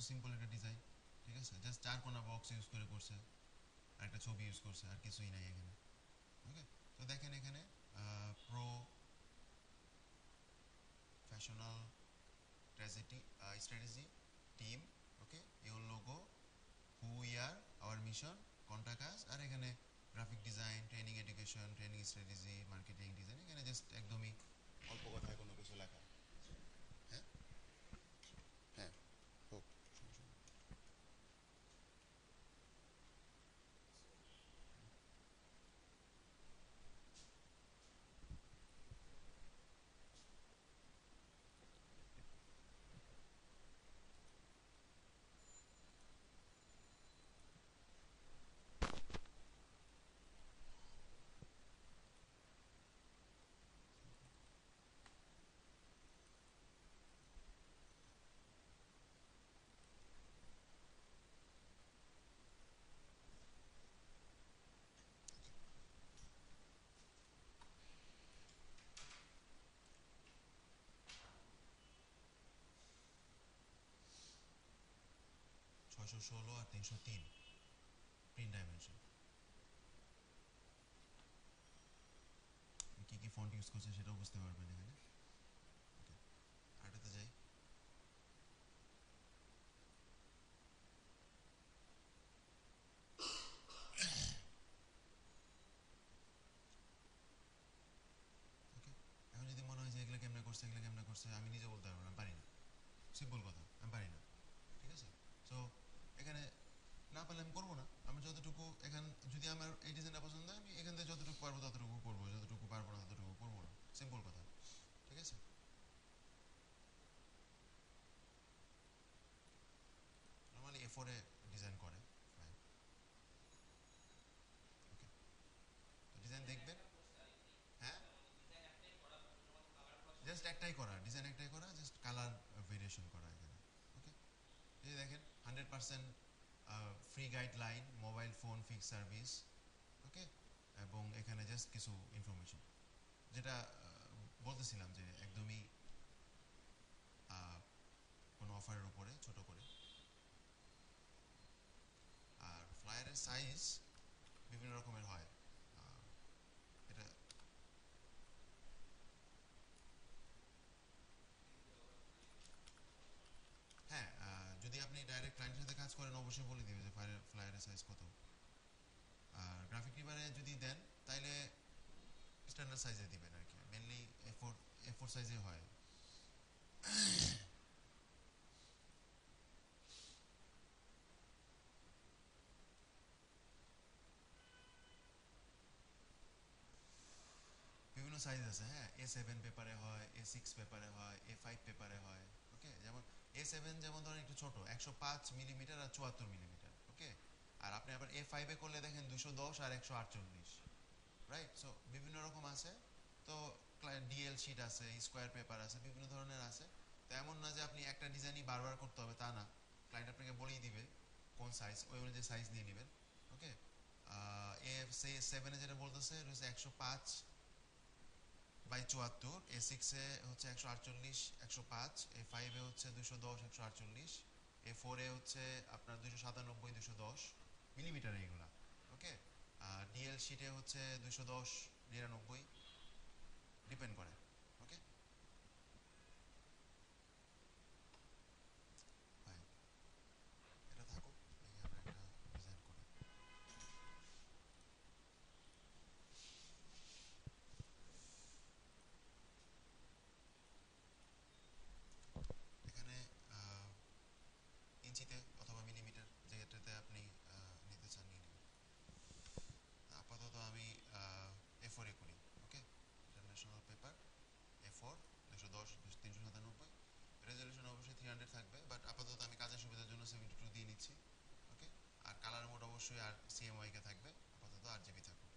Simple একটা design, ঠিক আছে, জাস্ট চার কোনা বক্স ইউজ করে করছে আর একটা ছবি ইউজ করছে, আর কিছুই নাই এখানে। ওকে, তো দেখেন এখানে professional strategy team, okay, your logo, who we are, our mission, কোনটা কাজ, আর এখানে graphic design, training education, training strategy, marketing design, এখানে জাস্ট একদমই অল্প কথায় কোনো কিছু লেখা। হ্যাঁ, হ্যাঁ, হোক, সমস্যা নেই। 616 আর 303 প্রিন্ট ডাইমেনশন। কি কি ফন্ট ইউজ করছে সেটাও বুঝতে পারবেন এখানে। ওকে, আরেকটাতে যাই। ওকে, এখন যদি মনে হয় যে এগুলো কেমনে করছে, এগুলো কেমনে করছে, আমি নিজে বলতে পারবো না, আমি পারি না, সিম্পল কথা, আমি পারি না, ঠিক আছে। সো এখানে না পারলে আমি করবো না, আমি যতটুকু এখান, যদি আমার এই ডিজাইনটা পছন্দ হয় আমি এখান থেকে যতটুকু পারবো ততটুকু করবো, যতটুকু পারবো না ততটুকু করবো না, সিম্পল কথা, ঠিক আছে। নর্মালি এ4 এ ডিজাইন করে, ফাইন। ওকে, তো ডিজাইন দেখবেন। হ্যাঁ, জাস্ট একটাই করা ডিজাইন, একটাই করা, জাস্ট কালার ভেরিয়েশন করা এখানে। ওকে, এই যে দেখেন 100% free guideline, mobile phone fix service. Okay, এবং এখানে জাস্ট কিছু ইনফরমেশন, যেটা বলতেছিলাম যে একদমই কোনো অফারের উপরে ছোট করে। আর ফ্লায়ারের সাইজ বিভিন্ন রকমের হয়, আহ, এটা, হ্যাঁ, যদি আপনি ডাইরেক্ট ক্লায়েন্টের সাথে কাজ করেন অবশ্যই বলে দিবে যে ফ্লায়ারের সাইজ কত। আর গ্রাফিক রিবারে যদি দেন তাইলে স্ট্যান্ডার্ড সাইজে দিবেন আর কি, মেনলি এ4 সাইজে হয়। বিভিন্ন সাইজ আছে, হ্যাঁ, A7 পেপারে হয়, A6 পেপারে হয়, A5 পেপারে হয়। ওকে, যেমন A7 যেমন ধরেন একটু ছোট, 105 মিলিমিটার আর 74 মিলিমিটার। ওকে, আর আপনি আবার A5 এ করলে দেখেন 210 আর 148, রাইট। সো বিভিন্ন রকম আছে। তো ডিএল শিট আছে, স্কোয়ার পেপার আছে, বিভিন্ন ধরনের আছে। তো এমন না যে আপনি একটা ডিজাইনই বারবার করতে হবে, তা না, ক্লায়েন্ট আপনাকে বলেই দিবে কোন সাইজ, ওই অনুযায়ী সাইজ নিয়ে নেবেন। ওকে, A7 এ যেটা বলতেছে এটা হচ্ছে 105/74, A6 এ হচ্ছে 148 105, A5 এ হচ্ছে 210 148, A4 এ হচ্ছে আপনার 297 210 মিলিমিটার এইগুলা। ওকে, আর ডিএল শিটে হচ্ছে 210 99, ডিপেন্ড করে। ওকে, ফাইন, এটা থাকুক, দেখি আমরা একটা ডিজাইন করি। এখানে ইঞ্চিতে অথবা মিলিমিটার যেটাতে আপনি নিতে চান নিয়ে নেবেন। আপাতত আমি A4 এ করি। ওকে, ইন্টারন্যাশনাল পেপার, A4, 210 397, রেজলিউশন অবশ্যই 300 থাকবে, বাট আপাতত আমি কাজের সুবিধার জন্য 72 দিয়ে নিচ্ছি। ওকে, আর কালার মোড অবশ্যই আর CMYK থাকবে, আপাতত RGB থাকুক।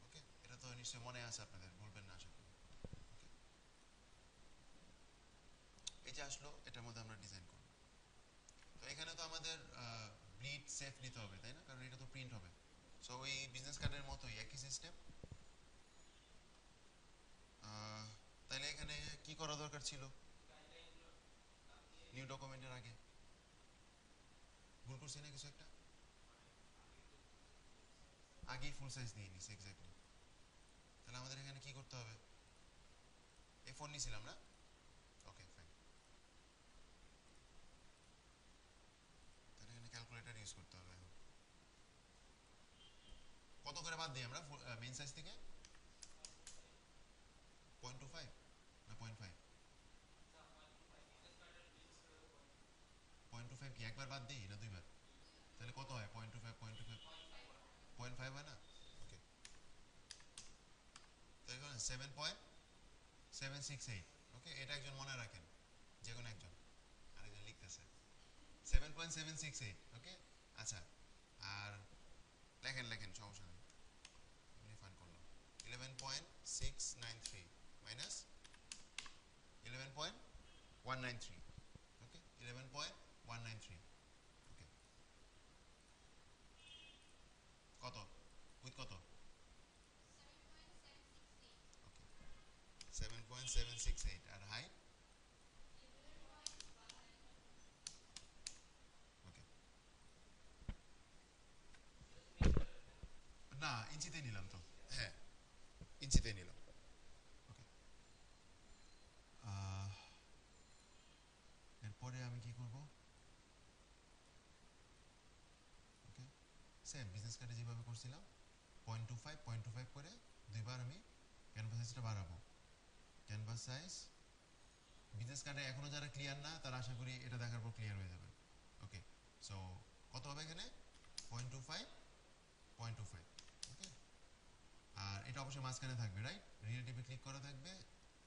ওকে, এটা তো নিশ্চয়ই মনে আছে আপনাদের, ভুলবেন না আশা করি। ওকে, এই যে আসলো, এটার মধ্যে আমরা ডিজাইন করব। তো এখানে তো আমাদের ব্লিড সেফ নিতে হবে, তাই না, কারণ এটা তো প্রিন্ট হবে। সো ওই বিজনেস কার্ডের মতোই একই সিস্টেম। তাইলে এখানে কি করা দরকার ছিল নিউ ডকুমেন্টের আগে? ভুল করছি না কিছু একটা? আগেই ফুল সাইজ নিয়ে নিছি এক্স্যাক্টলি। তাহলে আমাদের এখানে কি করতে হবে? A4 নিছিলাম না? Okay fine. তাহলে এখানে ক্যালকুলেটর ইউজ করতে হবে এখন। কত করে বাদ দিই আমরা মেইন সাইজ থেকে? 0.25 না 0.5? 0.25 কি একবার বাদ দিই না দুইবার? তাহলে কত হয়? 0.25 0.25 0.5 হয় না? ওকে, তাহলে 7.768। ওকে, এটা একজন মনে রাখেন, যে কোনো একজন। আরেকজন লিখতেছে 7.768। ওকে, আচ্ছা। আর লেখেন লেখেন, সমস্যা নেই, এমনি ফান করলাম। 11.693 মাইনাস 11.193। ওকে, 11.193। ওকে, কত উইথ কত? ওকে, 7.768। আর হাইট? ওকে, না ইঞ্চিতে নিলাম তো। হ্যাঁ, ইঞ্চিতে নিলাম। ওকে, এরপরে আমি কি করব? ওকে, সেম বিজনেস কার্ডে যেভাবে করছিলাম 0.25 করে দুইবার আমি ক্যানভাস সাইজটা বাড়াবো। ক্যানভাস সাইজ বিজনেস কার্ডে এখনো যারা ক্লিয়ার না, তারা আশা করি এটা দেখার পর ক্লিয়ার হয়ে যাবে। ওকে, সো কত হবে এখানে? 0.25 0.25। ওকে, আর এটা অবশ্যই মাঝখানে থাকবে, রাইট? রিলেটিভে ক্লিক করা থাকবে।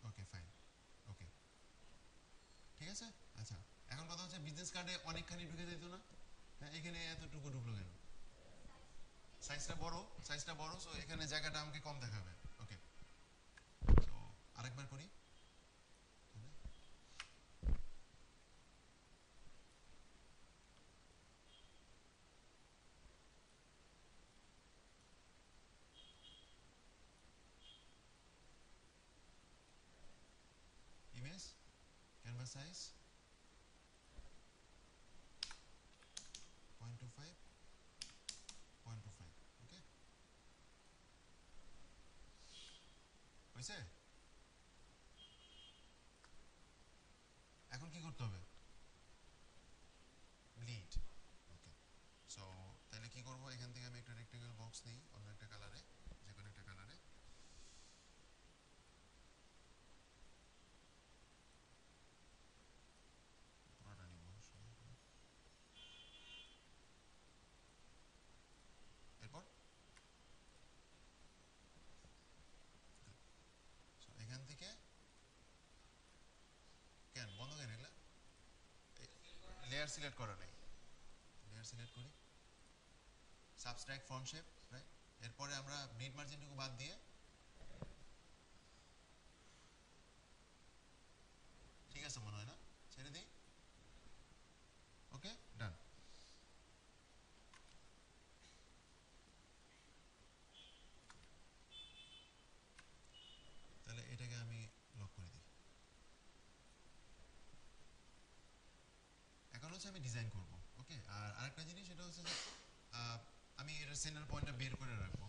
Okay fine. ওকে, ঠিক আছে। আচ্ছা, এখন কথা হচ্ছে বিজনেস কার্ডে অনেকখানি ঢুকে যেত না? হ্যাঁ, এখানে এতটুকু ঢুকলো কেন? সাইজটা বড়, সাইজটা বড়, সো এখানে জায়গাটা আমাকে কম দেখাবে। ওকে, সো আরেকবার করি। Image, canvas size 0.25 0.25। ওকে, হয়েছে? এখন কি করতে হবে? ব্লিড। ওকে, সো তাহলে কি করব? এখান থেকে আমি একটা রেক্টেঙ্গেল বক্স নিই অন্য একটা কালারে, যে কোনো একটা কালারে। পুরোটা নিব অবশ্যই। এরপর so এখান থেকে কেন বন্ধ কেন এগুলা? লেয়ার সিলেক্ট করা নেই। লেয়ার সিলেক্ট করি, সাবস্ট্রাক্ট ফ্রন্ট শেপ, রাইট? এরপরে আমরা ব্লিড মার্জিনটুকু বাদ দিয়ে, ঠিক আছে মনে হয় না, ছেড়ে দিই। ওকে, ডান। তাহলে এটাকে আমি লক করে দিই। এখন হচ্ছে আমি ডিজাইন করব। ওকে, আর আরেকটা জিনিস, সেটা হচ্ছে যে আমি এটার সেন্টার পয়েন্টটা বের করে রাখবো,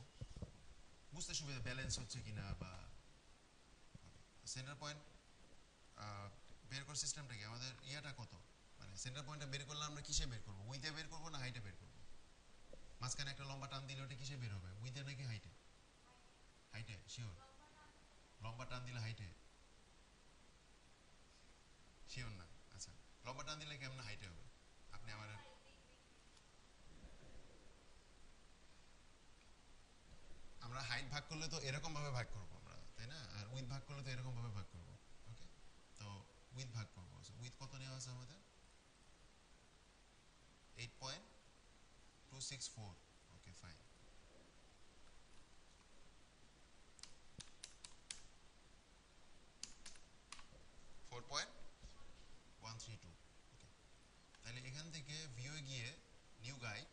বুঝতে সুবিধা, ব্যালেন্স হচ্ছে কিনা বা সেন্টার পয়েন্ট বের করার সিস্টেমটা কি? আমাদের ইয়াটা কত, মানে সেন্টার পয়েন্টটা বের করলে আমরা কিসে বের করবো? উইথে বের করবো না হাইটে বের করবো? মাঝখানে একটা লম্বা টান দিলে ওটা কিসে বের হবে? উইথে নাকি হাইটে? হাইটে শিওর? লম্বা টান দিলে হাইটে? শিওর না? আচ্ছা, লম্বা টান দিলে কেমন হাইটে হবে? আপনি আমার, আমরা হাইট ভাগ করলে তো এরকম ভাবে ভাগ করবো আমরা, তাই না? আর উইথ ভাগ করলে তো এরকম ভাবে ভাগ করবো। ওকে, তো উইথ ভাগ করবো। উইথ কত নেওয়া আছে আমাদের? 8.264। Okay fine. 4.132। ওকে, তাহলে এখান থেকে ভিউয়ে গিয়ে নিউ গাইড,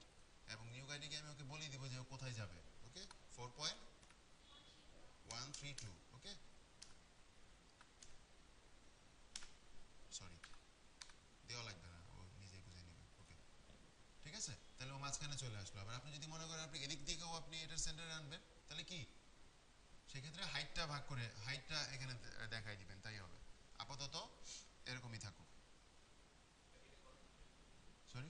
এবং নিউ গাইডে গিয়ে আমি ওকে বলে দিব যে ও কোথায় যাবে। ওকে, 4.132। ওকে, সরি, দেওয়া লাগবে না, ও নিজেই বুঝে নেবে। ওকে, ঠিক আছে। মাঝখানে চলে আসলো। আবার আপনি যদি মনে করেন আপনি এদিক দিকেও আপনি এটার সেন্টারে আনবেন, তাহলে কি সেক্ষেত্রে হাইটটা ভাগ করে হাইটটা এখানে দেখাই দিবেন, তাই হবে। আপাতত এরকমই থাকুক। সরি,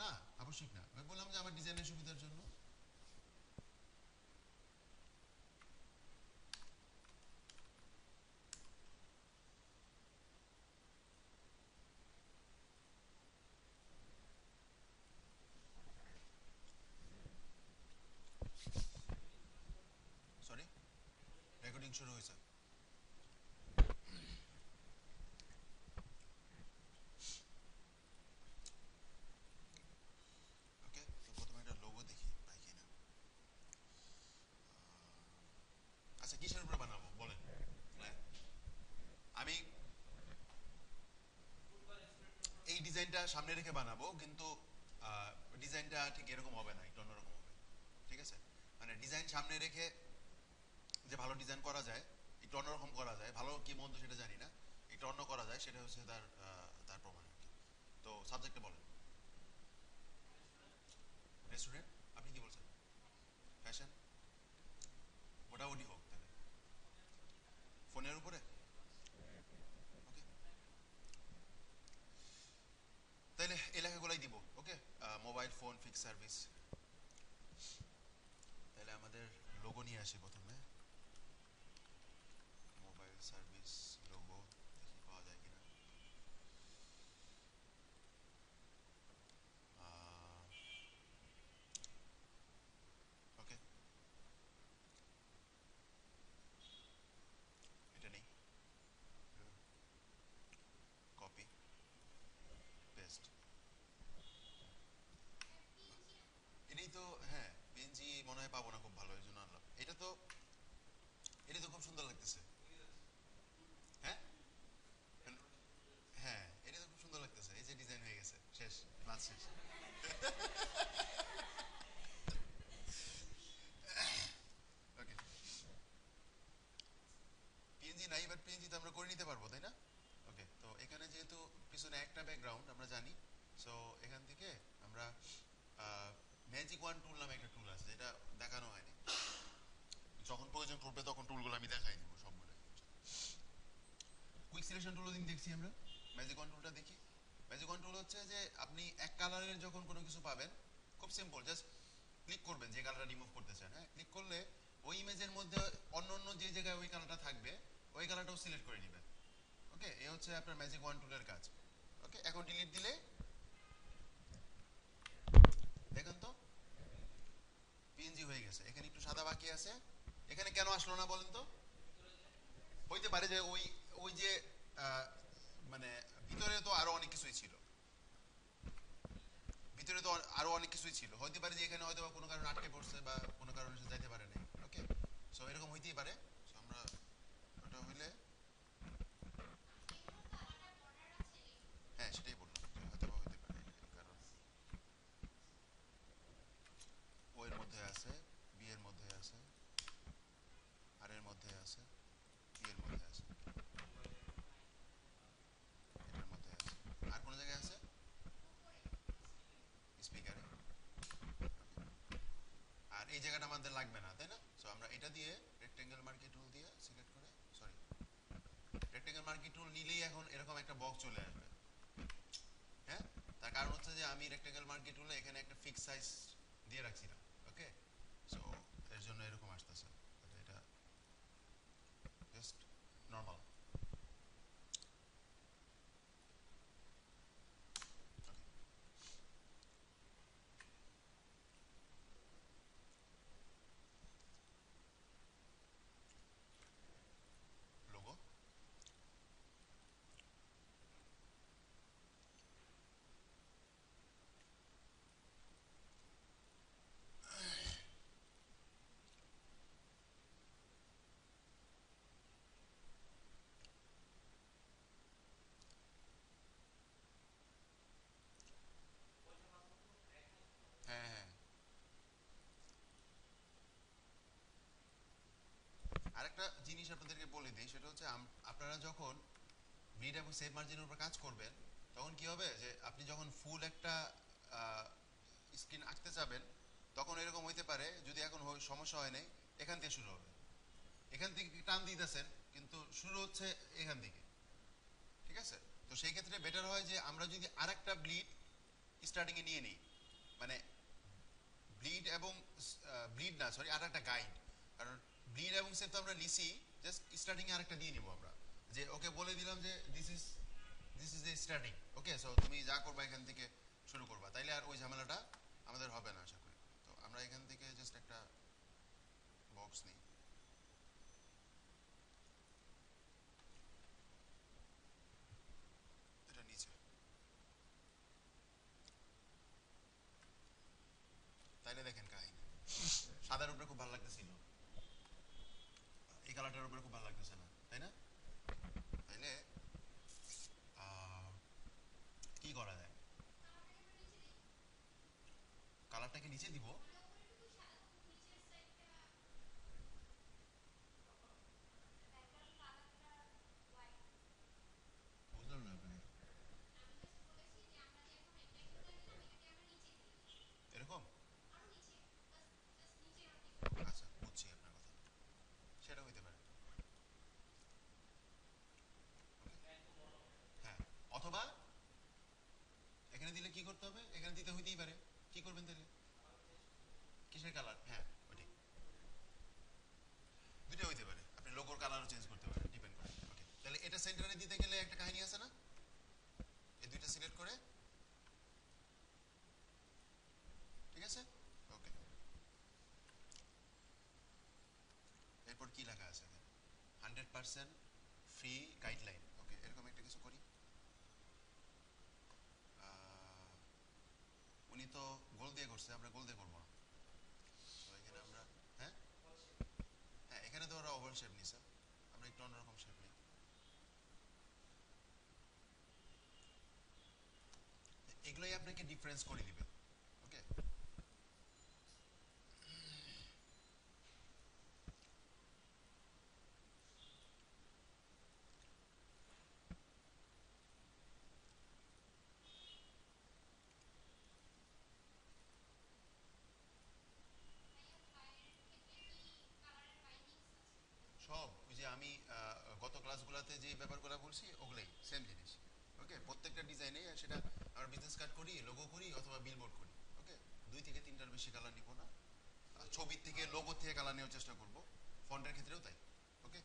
না আবশ্যিক না, আমি বললাম যে আমার ডিজাইনের সুবিধার জন্য। সরি, রেকর্ডিং শুরু হয়েছে। ওকে, তো প্রথমে একটা লোগো দেখি পাই কিনা। আচ্ছা, কিসের উপরে বানাবো বলেন। হ্যাঁ, আমি এই ডিজাইনটা সামনে রেখে বানাবো, কিন্তু ডিজাইনটা ঠিক এরকম হবে না, একটু অন্যরকম হবে। ঠিক আছে, মানে ডিজাইন সামনে রেখে যে ভালো ডিজাইন করা যায়, একটু অন্যরকম করা যায়, ভালো কি মন্দ সেটা জানি না, একটু অন্য করা যায়, সেটা হচ্ছে তার প্রমাণ আর কি। তো সাবজেক্টে বলেন। রেস্টুরেন্ট, আপনি কি বলছেন? ফ্যাশন, মোটামুটি হোক তাহলে। ফোনের উপরে, ওকে, তাহলে এই লেখাগুলোই দিব। ওকে, মোবাইল ফোন ফিক্স সার্ভিস। তাহলে আমাদের লোগো নিয়ে আসি প্রথমে। মোবাইল সার্ভিস লোগো, দেখি পাওয়া যায় কিনা। ওকে, এটা নেই, কপি পেস্ট। এটাই তো, হ্যাঁ, পিএনজি মনে হয় পাবো না খুব ভালো, এই জন্য আনলাম। এটা তো খুব সুন্দর লাগতেছে। হ্যাঁ, হ্যাঁ, এটা তো খুব সুন্দর লাগতেছে, এই যে ডিজাইন হয়ে গেছে, শেষ, ক্লাস শেষ। ওকে, পিএনজি নাই, বাট পিএনজি তো আমরা করে নিতে পারবো, তাই না? ওকে, তো এখানে যেহেতু পিছনে একটা ব্যাকগ্রাউন্ড আমরা জানি, সো এখান থেকে আমরা ম্যাজিক ওয়ান টুল নামে একটা টুল আছে, যেটা দেখানো হয়নি। যখন প্রয়োজন পড়বে তখন টুলগুলো আমি দেখাই দিব সবগুলো। কুইক সিলেকশন টুলও দিন দেখছি আমরা, ম্যাজিক ওয়ান টুলটা দেখি। ম্যাজিক ওয়ান টুল হচ্ছে যে আপনি এক কালারের যখন কোনো কিছু পাবেন, খুব সিম্পল, জাস্ট ক্লিক করবেন যে কালারটা রিমুভ করতে চান। হ্যাঁ, ক্লিক করলে ওই ইমেজের মধ্যে অন্য অন্য যে জায়গায় ওই কালারটা থাকবে, ওই কালারটাও সিলেক্ট করে নেবেন। ওকে, এই হচ্ছে আপনার ম্যাজিক ওয়ান টুলের কাজ। ওকে, এখন ডিলিট দিলে দেখেন তো পিএনজি হয়ে গেছে। এখানে একটু সাদা বাকি আছে, এখানে কেন আসলো না বলেন তো? হইতে পারে যে ওই ওই যে আহ, মানে ভিতরে তো আরো অনেক কিছুই ছিল, ভিতরে তো আরো অনেক কিছুই ছিল, হইতে পারে যে এখানে হয়তো বা কোনো কারণে আটকে পড়ছে বা কোনো কারণে সে যাইতে পারে নাই। ওকে, সো এরকম হইতেই পারে। সো আমরা ওটা হইলে, হ্যাঁ সেটাই বললাম যে হয়তো বা হইতে পারে এই কারণ। ও এর মধ্যে আছে, বি এর মধ্যে আছে, আর এর মধ্যে আছে, পি এর মধ্যে আছে, এটার মধ্যে আছে, আর কোন জায়গায় আছে? স্পিকারে। আর এই জায়গাটা আমাদের লাগবে না, তাই না? সো আমরা এটা দিয়ে রেক্টেঙ্গেল মার্কি টুল দিয়ে সিলেক্ট করে, সরি, রেক্টেঙ্গেল মার্কি টুল নিলেই এখন এরকম একটা বক্স চলে আসবে। হ্যাঁ, তার কারণ হচ্ছে যে আমি রেক্টেঙ্গেল মার্কি টুলে এখানে একটা ফিক্স সাইজ দিয়ে রাখছিলাম। ওকে, সো এর জন্য এরকম আসতেছে। এটা জাস্ট নর্মাল। লোগো, হ্যাঁ হ্যাঁ। আরেকটা জিনিস আপনাদেরকে বলে দিই, সেটা হচ্ছে আপনারা যখন ব্লিড এবং সেভ মার্জিনের উপর কাজ করবেন, তখন কি হবে যে আপনি যখন ফুল একটা স্ক্রিন আঁকতে যাবেন তখন এরকম হইতে পারে, যদি এখন সমস্যা হয় নাই, এখান থেকে শুরু হবে, এখান থেকে টান দিতেছেন কিন্তু শুরু হচ্ছে এখান থেকে, ঠিক আছে? তো সেই ক্ষেত্রে বেটার হয় যে আমরা যদি আরেকটা ব্লিড স্টার্টিং এ নিয়ে নিই, মানে ব্লিড এবং ব্লিড না সরি আর একটা গাইড, কারণ ব্লিড এবং সেট তো আমরা নিছি, জাস্ট স্টার্টিং এ আরেকটা দিয়ে নিব আমরা, যে ওকে বলে দিলাম যে this is the starting, okay so তুমি যা করবা এখান থেকে শুরু করবা, তাইলে আর ওই ঝামেলাটা আমাদের হবে না আশা করি। তো আমরা এখান থেকে জাস্ট একটা বক্স নিই, এটা নিচে, তাইলে দেখেন কাহিনী সাদার উপরে খুব ভালো লাগতেছিল, এই কালারটার উপরে খুব ভালো লাগতেছে না, তাই না? তাইলে কি করা যায়, কালারটাকে নিচে দিব? বুঝলাম না আপনি, এরকম? আচ্ছা বুঝছি আপনার কথা, সেটা হইতে পারে। হ্যাঁ, অথবা এখানে দিলে কি করতে হবে, এখানে দিতে হইতেই পারে, কি করবেন তাহলে? কিসের কালার? হ্যাঁ ওইটাই, দুইটা হইতে পারে, আপনি লোগোর কালারও চেঞ্জ করতে পারেন, ডিপেন্ড করে। ওকে, তাহলে এটা সেন্টারে দিতে গেলে একটা কাহিনী আছে না, এই দুইটা সিলেক্ট করে, ঠিক আছে? ওকে, এরপর কি লেখা আছে? 100% ফ্রি গাইডলাইন, ওকে এরকম একটা কিছু করি। উনি তো গোল দিয়ে করছে, আমরা গোল দিয়ে করবো না, তো এখানে আমরা, হ্যাঁ হ্যাঁ এখানে তো ওরা ওভাল শেপ নিছে, আমরা একটু অন্যরকম শেপ নিই, এগুলোই আপনাকে ডিফারেন্স করে দিবে। ওকে, সব ওই যে আমি গত ক্লাসগুলোতে যে ব্যাপারগুলো বলছি ওগুলাই সেম জিনিস। ওকে, প্রত্যেকটা ডিজাইনে সেটা আমরা বিজনেস কার্ড করি, লোগো করি অথবা বিলবোর্ড করি। ওকে, 2 থেকে 3টার বেশি কালার নিব না, ছবির থেকে লোগো থেকে কালার নেওয়ার চেষ্টা করব, ফন্টের ক্ষেত্রেও তাই। ওকে,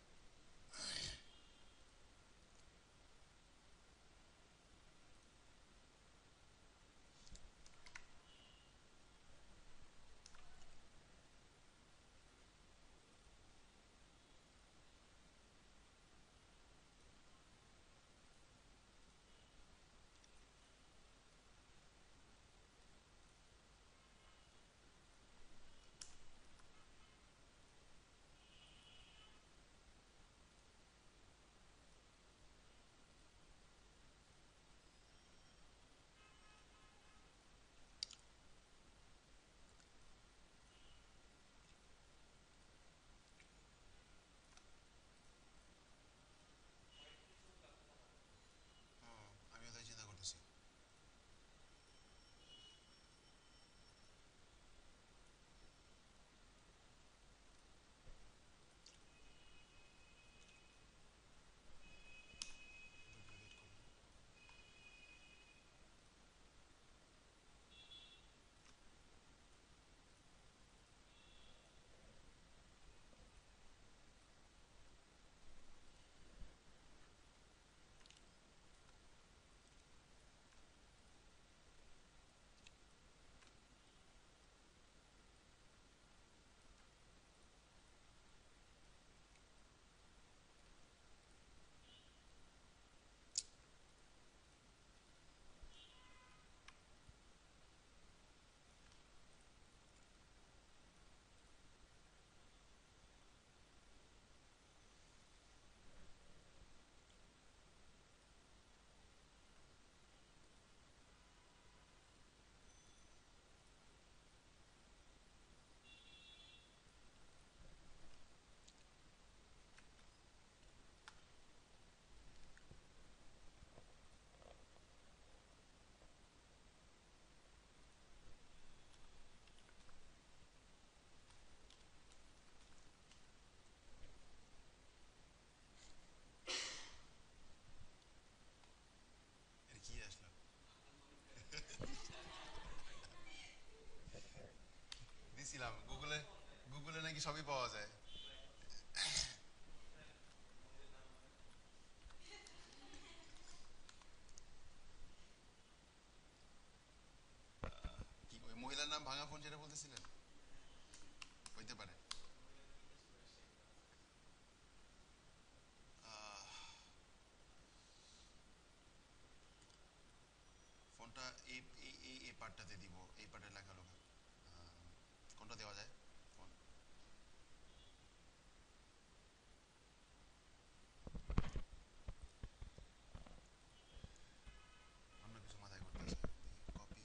ভাঙা ফোন যেটা বলতেছিলেন হইতে পারে। ফোনটা এই এই এই এই পার্টটাতে দিব, এই পার্টে লেখালেখা কোনটা দেওয়া যায় ফোন? অন্য কিছু মাথায় করতেছে, কপি।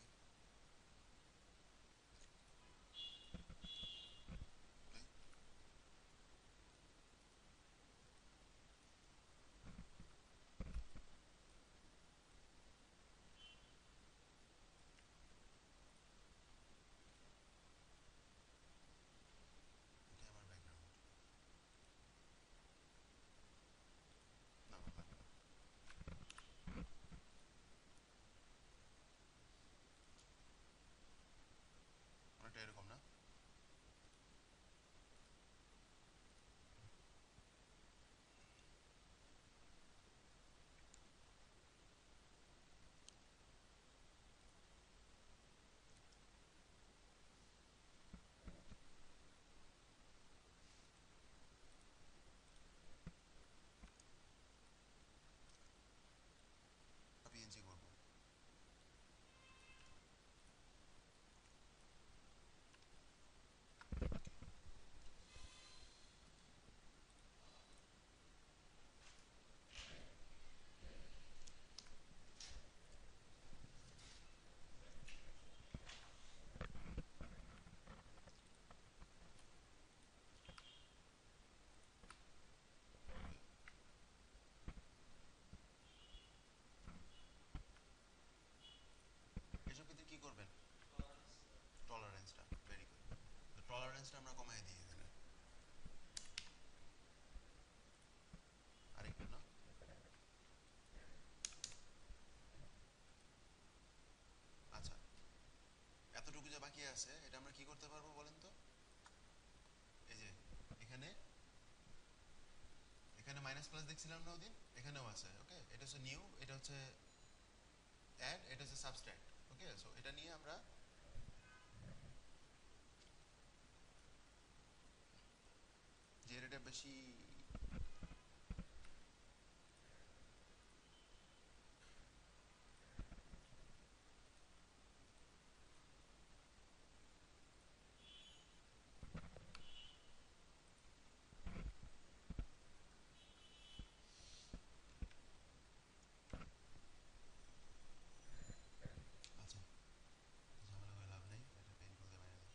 এটা আমার ব্যাকগ্রাউন্ড, না আমার লাগবে না। অনেকটা এরকম না? পিএনজি করবো। এসব ক্ষেত্রে কি করবেন? টলারেন্সটা, ভেরি গুড। তো টলারেন্সটা আমরা কমাই দিই এখানে আরেকটু, না? আচ্ছা, এতটুকু যে বাকি আছে এটা আমরা কি করতে পারবো বলেন তো? এই যে এখানে, এখানে মাইনাস প্লাস দেখছিলাম না ওদিন, এখানেও আছে। ওকে, এটা হচ্ছে নিউ, এটা হচ্ছে অ্যাড, এটা হচ্ছে সাবস্ট্রাক্ট। ওকে, সো এটা নিয়ে আমরা যে রেটে বেশি। আচ্ছা, ঝামেলা করে লাভ নেই, এটা পেন টুল দিয়ে বাইরে দিই।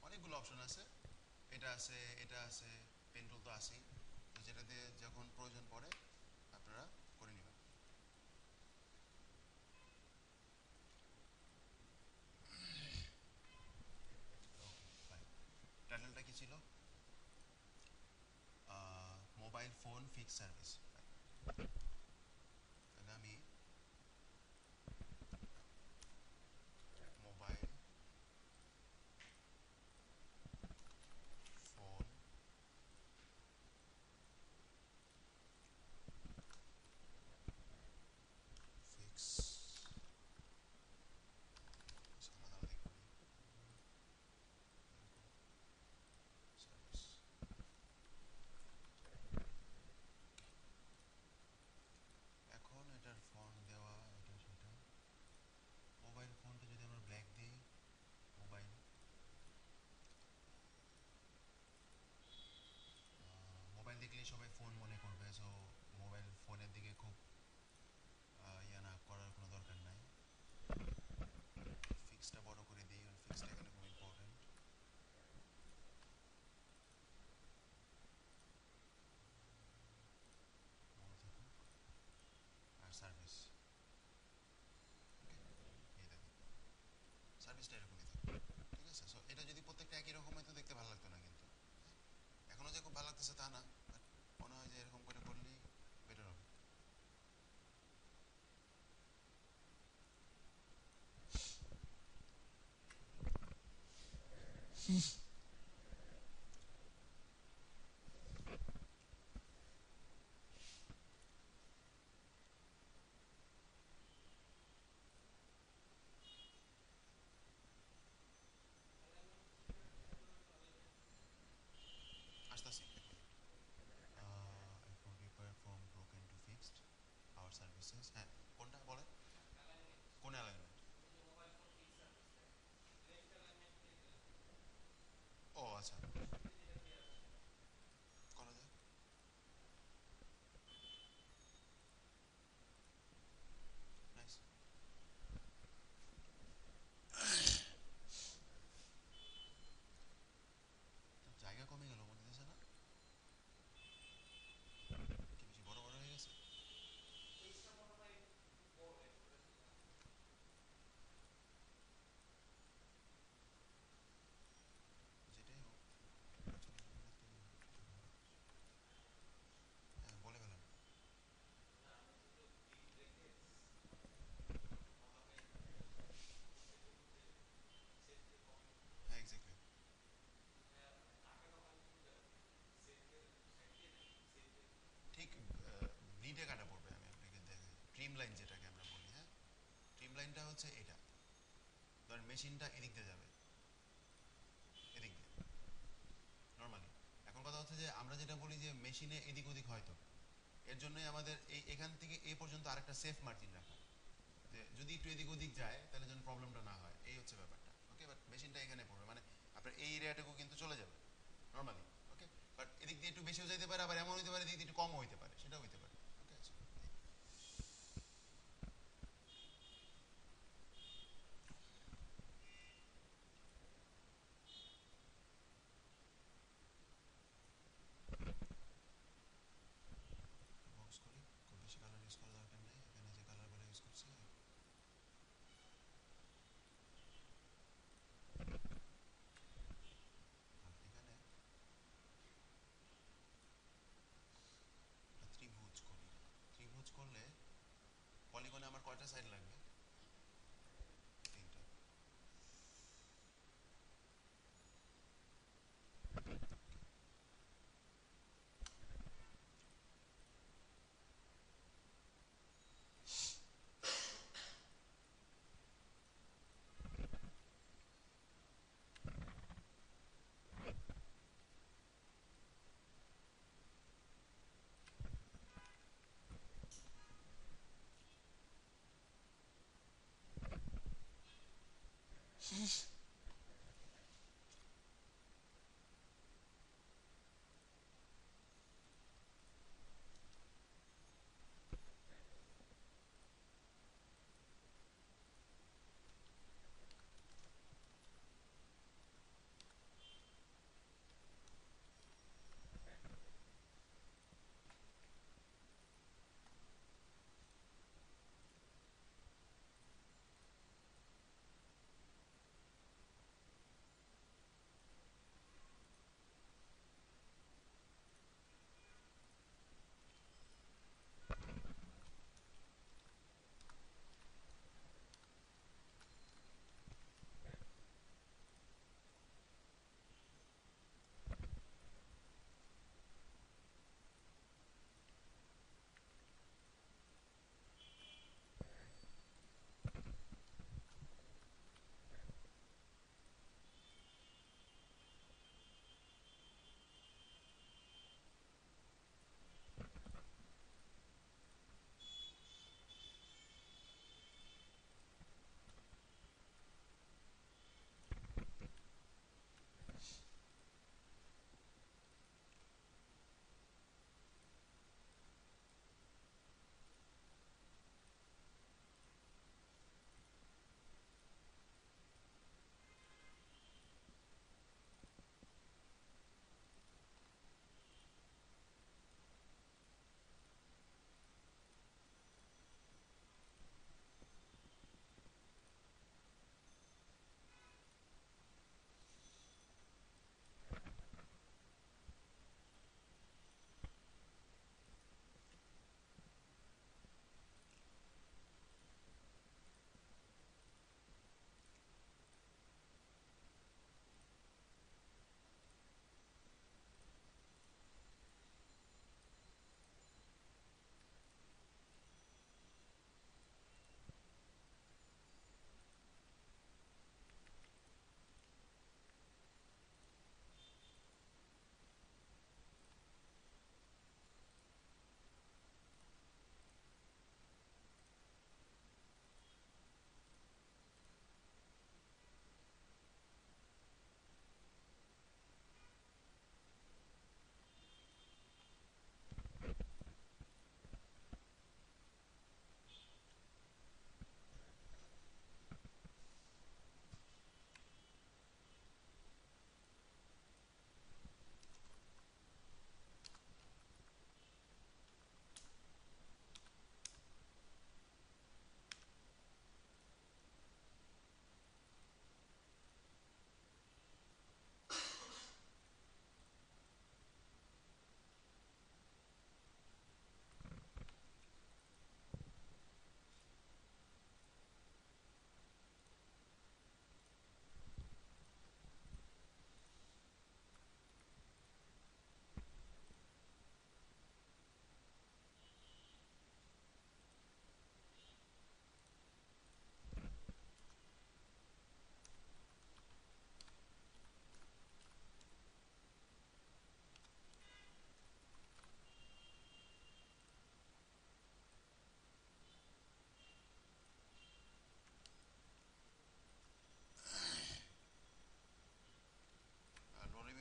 অনেকগুলো অপশন আছে, এটা আছে, এটা আছে, পেন টুল তো আছেই। তো যেটাতে যখন প্রয়োজন পড়ে আপনারা করে নেবেন। ফাইন। টাইটেলটা কি ছিল? Mobile phone fix service. তাহলে আমি মোবাইল ফোন ফিক্স আলাদা আলাদা করি সার্ভিস। আসতেছি repair from broken to fixed our services, হ্যাঁ কোনটা বলেন, কোন অ্যালাইনমেন্ট? ও আচ্ছা, করা যায়। নাইস। জায়গা কমে গেল মনে হচ্ছে না, কি বেশি বড় বড় হয়ে গেছে? যেটাই হোক, হ্যাঁ বলে ফেলেন। হ্যাঁ এক্স্যাক্টলি। ঠিক ব্লিডে কাটা পড়বে, আমি আপনাকে দেখাই। ট্রিম লাইন যেটাকে আমরা বলি, হ্যাঁ ট্রিম লাইনটা হচ্ছে এটা। ধরেন মেশিনটা এদিক দিয়ে যাবে, এদিক দিয়ে নর্মালি। এখন কথা হচ্ছে যে আমরা যেটা বলি যে মেশিনে এদিক ওদিক হয়তো, এর জন্যই আমাদের এই এখান থেকে এই পর্যন্ত আরেকটা সেফ মার্জিন রাখা, যে যদি একটু এদিক ওদিক যায় তাহলে যেন প্রবলেমটা না হয়, এই হচ্ছে ব্যাপারটা। ওকে, বাট মেশিনটা এখানে পড়বে মানে আপনার এই এরিয়াটুকু কিন্তু চলে যাবে নর্মালি। ওকে, বাট এদিক দিয়ে একটু বেশিও যেতে পারে, আবার এমন হতে পারে এদিক দিয়ে একটু কমও হইতে পারে, সেটাও হইতে পারে। ওকে আচ্ছা। বক্স করি, খুব বেশি কালার ইউজ করার দরকার নেই, এখানে যে কালারগুলো ইউজ করছি। আর এখানে একটা ত্রিভুজ,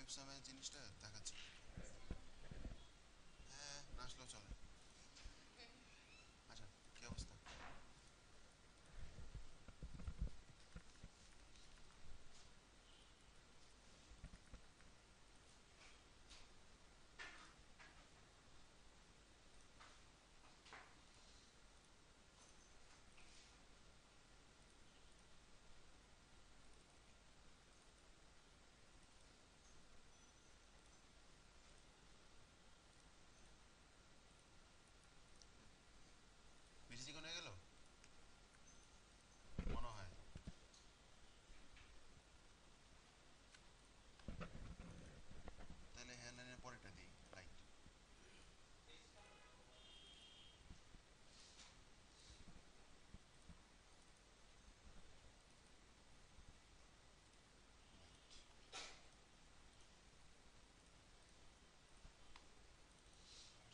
জিপসামের জিনিসটা দেখাচ্ছে। হ্যাঁ, না আসলেও চলে। আচ্ছা, কি অবস্থা? বেশি চিকন হয়ে গেল মনে হয়। তাহলে হেয়ার লাইনের পরেরটা দিই লাইট।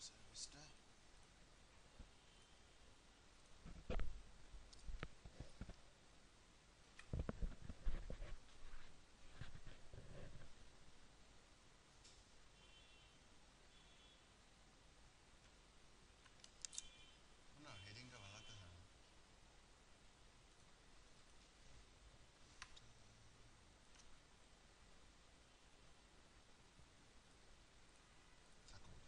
সার্ভিসটা না, হেডিংটা ভালো লাগতেছে না। থাকুক।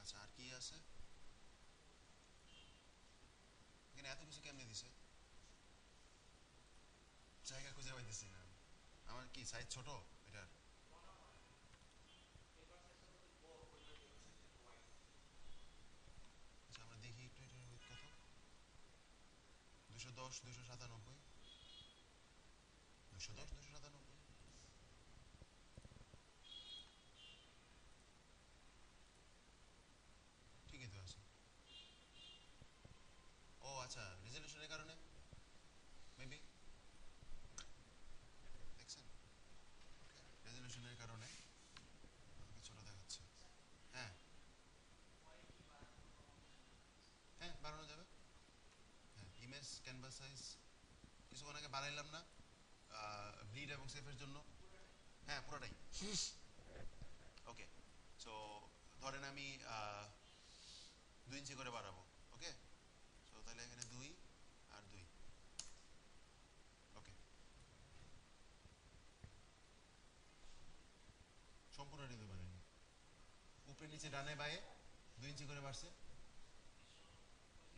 আচ্ছা, আর কি আছে এখানে? এত কিছু কেমনে দিছে? জায়গা খুঁজে পাইতেছি না। আমার কি সাইজ ছোট এটার? আচ্ছা, আমরা দেখি একটু এটার উইথ কত। 210, 297, 210, 297। ঠিকই তো আছে। ও আচ্ছা, রেজলিউশনের কারণে মেবি। দেখছেন, রেজলিউশনের কারণে আমাকে ছোট দেখাচ্ছে। হ্যাঁ, হ্যাঁ, বাড়ানো যাবে। হ্যাঁ, ইমেজ ক্যানভাস সাইজ কিছুক্ষণ আগে বাড়াইলাম না, ব্লিড এবং সেফের জন্য। হ্যাঁ, পুরোটাই। ওকে, সো ধরেন আমি 2 ইঞ্চি করে বাড়াবো। ওকে, সো তাহলে এখানে 2 আর 2। ওকে, সম্পূর্ণ নিতে পারেনি। উপরে নিচে ডানে বায়ে 2 ইঞ্চি করে বাড়ছে।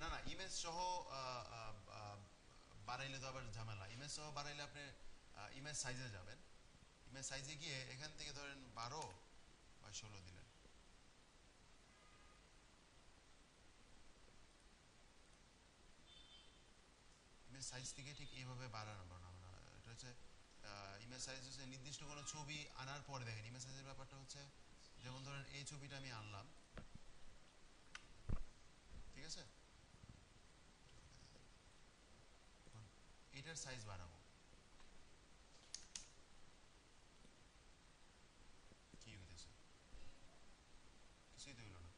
না না, ইমেজ সহ আহ, আহ, আহ, বাড়াইলে তো আবার ঝামেলা। ইমেজ সহ বাড়াইলে আপনি ইমেজ সাইজে যাবেন। ইমেজ সাইজে গিয়ে এখান থেকে ধরেন 12 বা 16 দিলেন। ইমেজ সাইজ থেকে ঠিক এইভাবে বাড়ানো বানাবো না। এটা হচ্ছে ইমেজ সাইজ হচ্ছে নির্দিষ্ট কোনো ছবি আনার পরে দেখেন। ইমেজ সাইজের ব্যাপারটা হচ্ছে, যেমন ধরেন এই ছবিটা আমি আনলাম, ঠিক আছে, এখন এটার সাইজ বাড়াবো। কি হইতেছে? কিছুই তো হইলো না।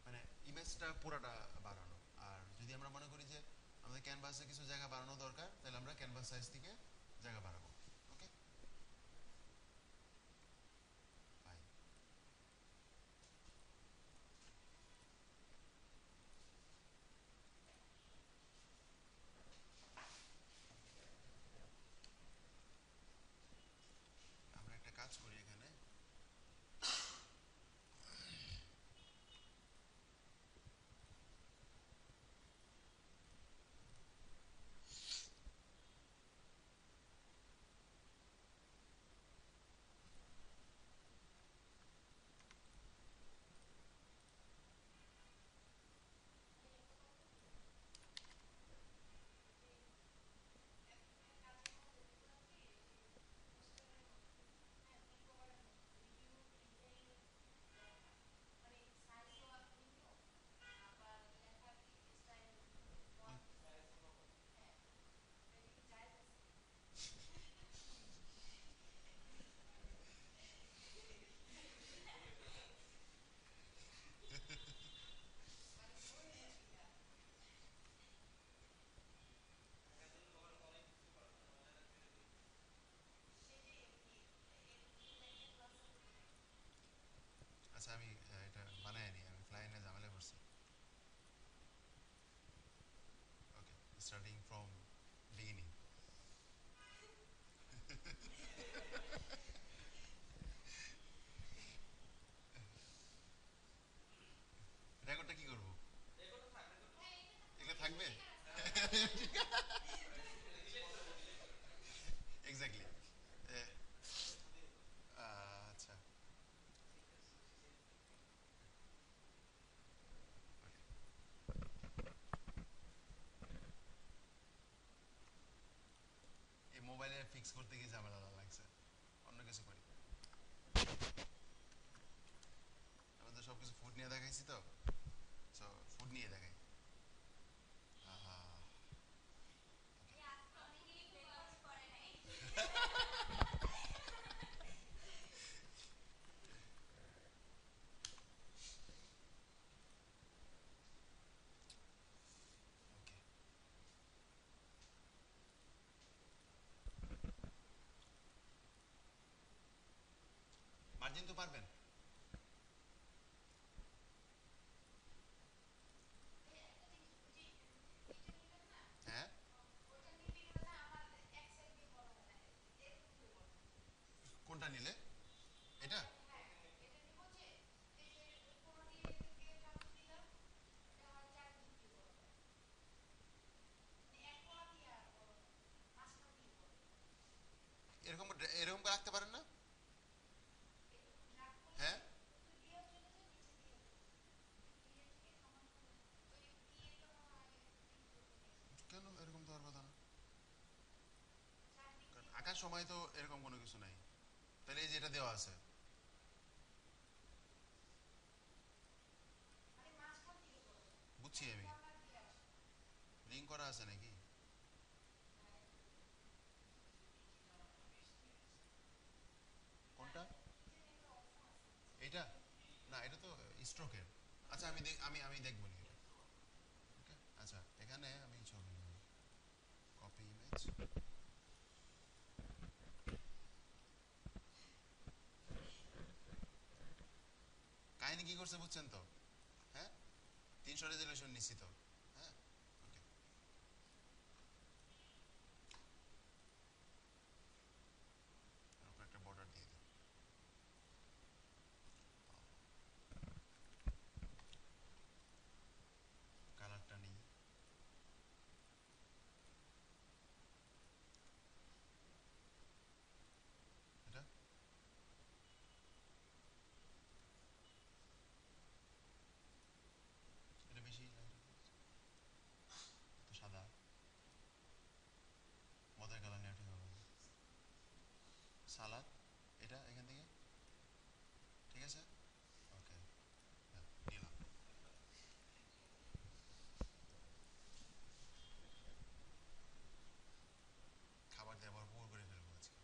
মানে ইমেজটা পুরাটা বাড়ানো। আর যদি আমরা মনে করি যে আমাদের ক্যানভাসে কিছু জায়গা বাড়ানো দরকার, তাহলে আমরা ক্যানভাস সাইজ থেকে জায়গা বাড়াবো। ওকে, বাই। আমরা একটা কাজ করি এখানে। মিক্স করতে গিয়ে ঝামেলা লাগছে, অন্য কিছু করি। আমি তো সবকিছু ফুড নিয়ে দেখাইছি, তো সো ফুড নিয়ে দেখাই। আহা, ওকে। মার্জিন তো পারবেন? হ্যাঁ, কোনটা নিলে? এটা? এরকম এরকম করে রাখতে পারেন না? হ্যাঁ, কেন এরকম তো আর কথা না, কারণ আঁকার সময় তো এরকম কোনো কিছু নাই। তাহলে এই যেটা দেওয়া আছে, বুঝছি আমি, রিং করা আছে নাকি? কোনটা? এইটা? না, এটা তো স্ট্রোকের। আচ্ছা, আমি আমি দেখবো নি এটা। ওকে, আচ্ছা, এখানে আমি ছবি নেব, কপি ইমেজ। কাহিনী কি করছে বুঝছেন তো? হ্যাঁ, 300 রেজলিউশন নিশ্চিত। হ্যাঁ, ওকে। একটা বর্ডার দিয়ে দিন। কালারটা নেই। এটা এটা বেশি light হয়ে গেছে। তো সাদা, মদের কালার নেওয়া ঠিক হবে না। সালাদ, এটা এখান থেকে ঠিক আছে। ওকে, নিলাম। খাবার দিয়ে আবার পুর করে ফেলবো আজকে।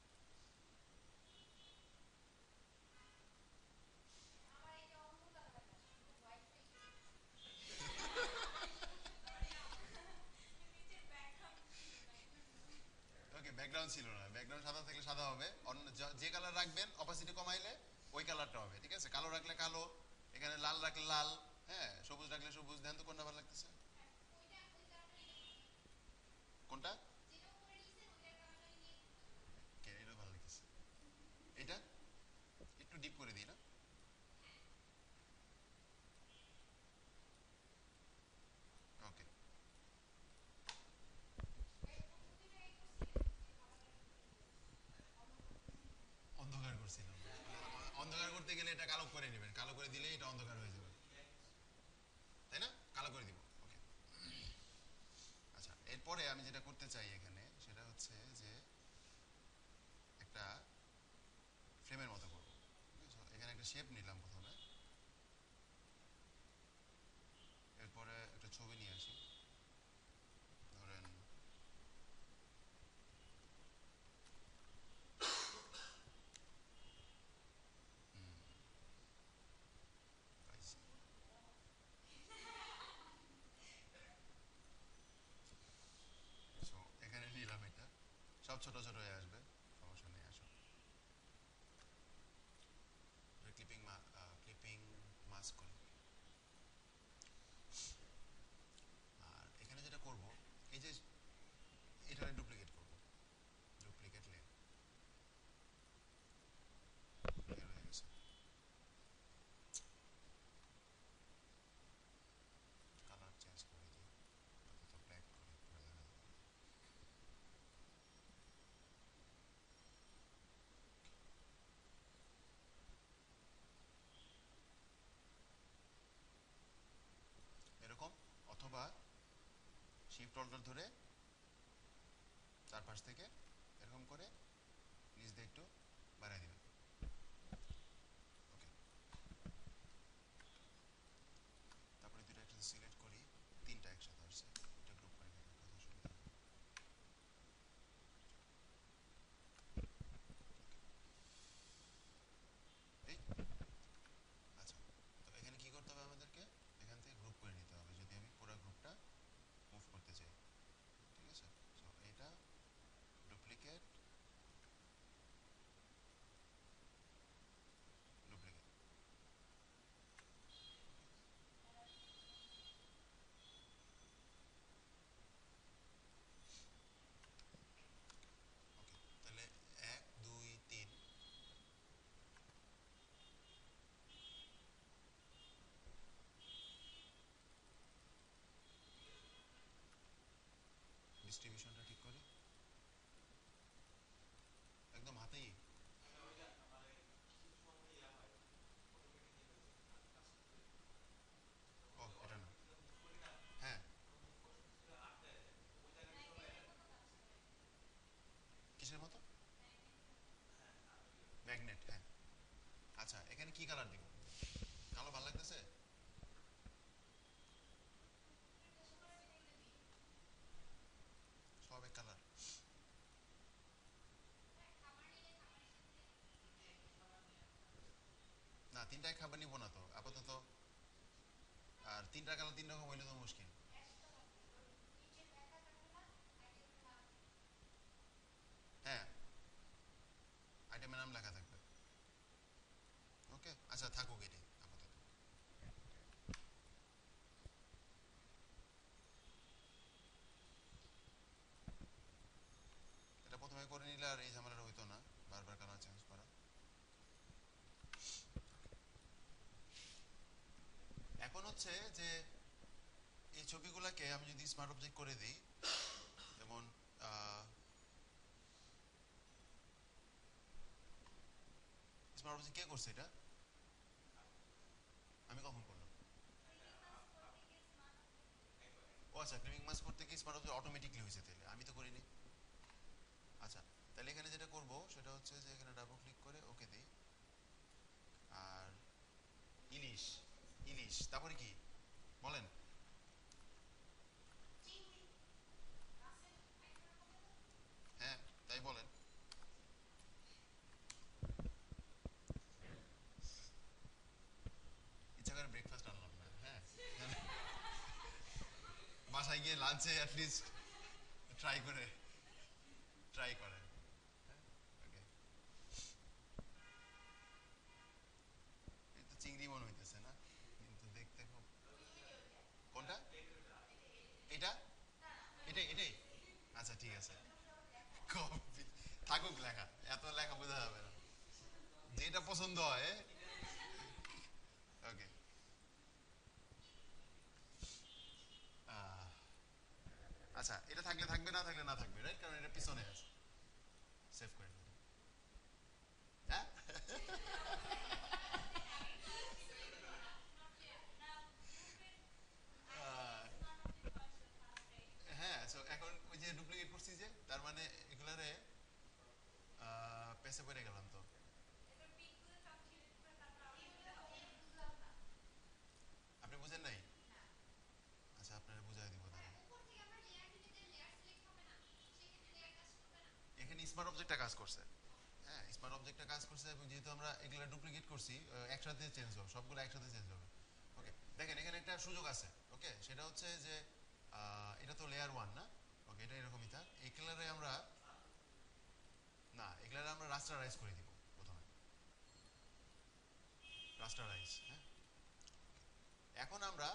ওকে, ব্যাকগ্রাউন্ড ছিল না, ব্যাকগ্রাউন্ড সাদা থাকলে সাদা হবে, অন্য যে কালার রাখবেন অপাসিটি কমাইলে ওই কালারটা হবে, ঠিক আছে? কালো রাখলে কালো, এখানে লাল রাখলে লাল, হ্যাঁ, সবুজ রাখলে সবুজ। ধ্যান তো কোনটা ভালো লাগতেছে? কোনটা? কে, এটা ভালো লাগতেছে। এটা একটু ডিপ করে দিই না? ওকে। অন্ধকার করছিলাম, অন্ধকার করতে গেলে এটা কালো করে নেবেন, কালো করে দিলে এটা অন্ধকার হয়ে যাবে, তাই না? কালো করে দিব, ওকে। আচ্ছা, এরপরে আমি যেটা করতে চাই এখানে সেটা হচ্ছে যে একটা ফ্রেমের মতো করবো। বুঝছো? এখানে একটা শেপ নিলাম প্রথমে, এরপরে একটা ছবি নিয়ে আসি, ধরেন পাইছি। সো এখানে নিলাম এটা, সব ছোট ছোট হয়ে আসবে, সমস্যা নেই, আসো। ক্লিপিং ক্লিপিং মাস্ক করে। আর এখানে যেটা করব, এই যে এটা ডুপ্লিকেট করব, ডুপ্লিকেট লেয়ার বের হয়ে গেছে। কালার চেঞ্জ করে দিই, আপাতত ব্ল্যাক করে পরে দেখা যাবে। এরকম, অথবা শিফট অল্টার ধরে চারপাশ থেকে এরকম করে নিচ দিয়ে একটু বাড়াই দিবেন। ওকে, তারপরে দুটো একসাথে সিলেক্ট করি, তিনটা একসাথে আসছে, এটা গ্রুপ করে নেবেন, কথা শুনতে হবে। এই আচ্ছা, তো এখানে কি করতে হবে আমাদেরকে, এখান থেকে গ্রুপ করে নিতে হবে যদি আমি পুরো গ্রুপটা মুভ করতে চাই। ঠিক আছে, সো এটা ডুপ্লিকেট, ডুপ্লিকেট। ওকে, তাহলে 1 2 3 ডিস্ট্রিবিউশনটা ঠিক করি একদম হাতেই। ও এটা না, হ্যাঁ কিসের মতো, ম্যাগনেট, হ্যাঁ। আচ্ছা, এখানে কি কালার দিব, কালো ভালো লাগতেছে, সব এক কালার। না, তিনটায় খাবার নিব না তো আপাতত, আর তিনটা কালার তিন রকম হইলে তো মুশকিল। হ্যাঁ, আইটেমের নাম লেখা থাকবে। ওকে, আচ্ছা থাকুক এটাই আপাতত। এটা প্রথমে করে নিলে আর এই ঝামেলাটা হইতো না, বারবার কালার চেঞ্জ করা। এখন হচ্ছে যে এই ছবিগুলোকে আমি যদি স্মার্ট অবজেক্ট করে দিই, যেমন স্মার্ট অবজেক্ট কে করছে এটা, আমি কখন করলাম? ও আচ্ছা, ক্লিপিং মাস্ক করতে কি স্মার্ট অবজেক্ট অটোমেটিকলি হয়েছে, তাহলে আমি তো করিনি। আচ্ছা, তাহলে এখানে যেটা করব সেটা হচ্ছে যে এখানে ডাবল ক্লিক করে ওকে দিই, আর ইলিশ, ইলিশ তারপরে কি বলেন? হ্যাঁ, তাই বলেন। ইচ্ছা করে ব্রেকফাস্ট আনলাম না, হ্যাঁ। বাসায় গিয়ে লাঞ্চে অ্যাটলিস্ট ট্রাই করে, ট্রাই করেন। ওকে, এই তো চিংড়ি মনে হইতেছে না, কিন্তু দেখতে খুব, কোনটা, এটা, এটাই এটাই, আচ্ছা ঠিক আছে। কফি, থাকুক লেখা, এত লেখা বোঝা যাবে না, যেটা পছন্দ হয়। ওকে, আচ্ছা এটা থাকলে থাকবে, না থাকলে না থাকবে, রাইট, কারণ এটা পিছনে আছে। সেভ করে দিলাম। হ্যাঁ, হ্যাঁ, সো এখন ওই যে ডুপ্লিকেট করছি যে, তার মানে এগুলারে পেছে পড়ে গেলাম তো। আপনি বুঝেন নাই? আচ্ছা, আপনারা বুঝাই দিব তাহলে। এখানে স্মার্ট অবজেক্টটা কাজ করছে। হ্যাঁ, স্মার্ট অবজেক্টটা কাজ করছে, এবং যেহেতু আমরা এগুলো ডুপ্লিকেট করছি, একসাথে চেঞ্জ হবে, সবগুলো একসাথে চেঞ্জ হবে। ওকে, দেখেন এখানে একটা সুযোগ আছে। ওকে, সেটা হচ্ছে যে এটা তো লেয়ার ওয়ান না, ওকে, এটা এরকমই থাক, এই কালারে আমরা, না এগুলারে আমরা রাস্টারাইজ করে দিব প্রথমে, রাস্টারাইজ, হ্যাঁ। এখন আমরা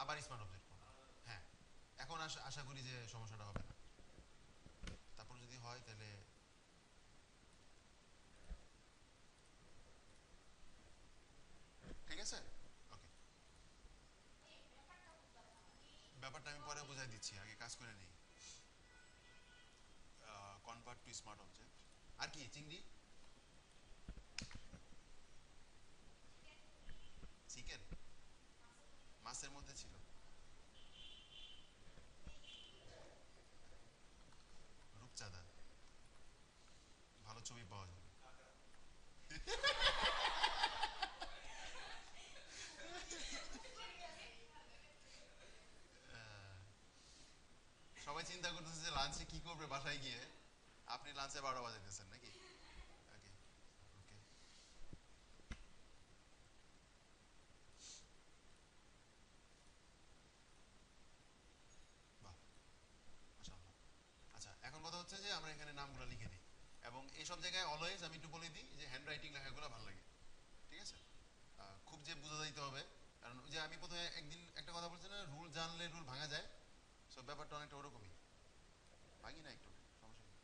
আবার স্মার্ট অবজেক্ট করব, হ্যাঁ। এখন আশা আশা করি যে সমস্যাটা হবে না, তারপর যদি হয় তাহলে, ঠিক আছে। ওকে, ব্যাপারটা আমি পরে বুঝাই দিচ্ছি, আগে কাজ করে নেই। কনভার্ট টু স্মার্ট অবজেক্ট, আর কি চিংড়ি, চিকেন মাছের মধ্যে ছিল, রূপচাঁদা, ছবি পাওয়া যাবে। সবাই চিন্তা করতেছে যে লাঞ্চে কি করবে বাসায় গিয়ে, আপনি লাঞ্চে 12 বাজাইতেছেন নাকি? ওকে, ওকে, বাহ, মাশাআল্লাহ। আচ্ছা, এখন কথা হচ্ছে যে আমরা এখানে নামগুলো লিখে দিই, এবং এইসব জায়গায় অলওয়েজ আমি একটু বলে দিই যে হ্যান্ড রাইটিং লেখাগুলো ভালো লাগে, ঠিক আছে? খুব যে বোঝা যাইতে হবে, কারণ ওই যে আমি প্রথমে একদিন একটা কথা বলছি না, রুল জানলে রুল ভাঙা যায়। সব ব্যাপারটা অনেকটা ওরকমই, ভাঙি না একটু, সমস্যা নেই।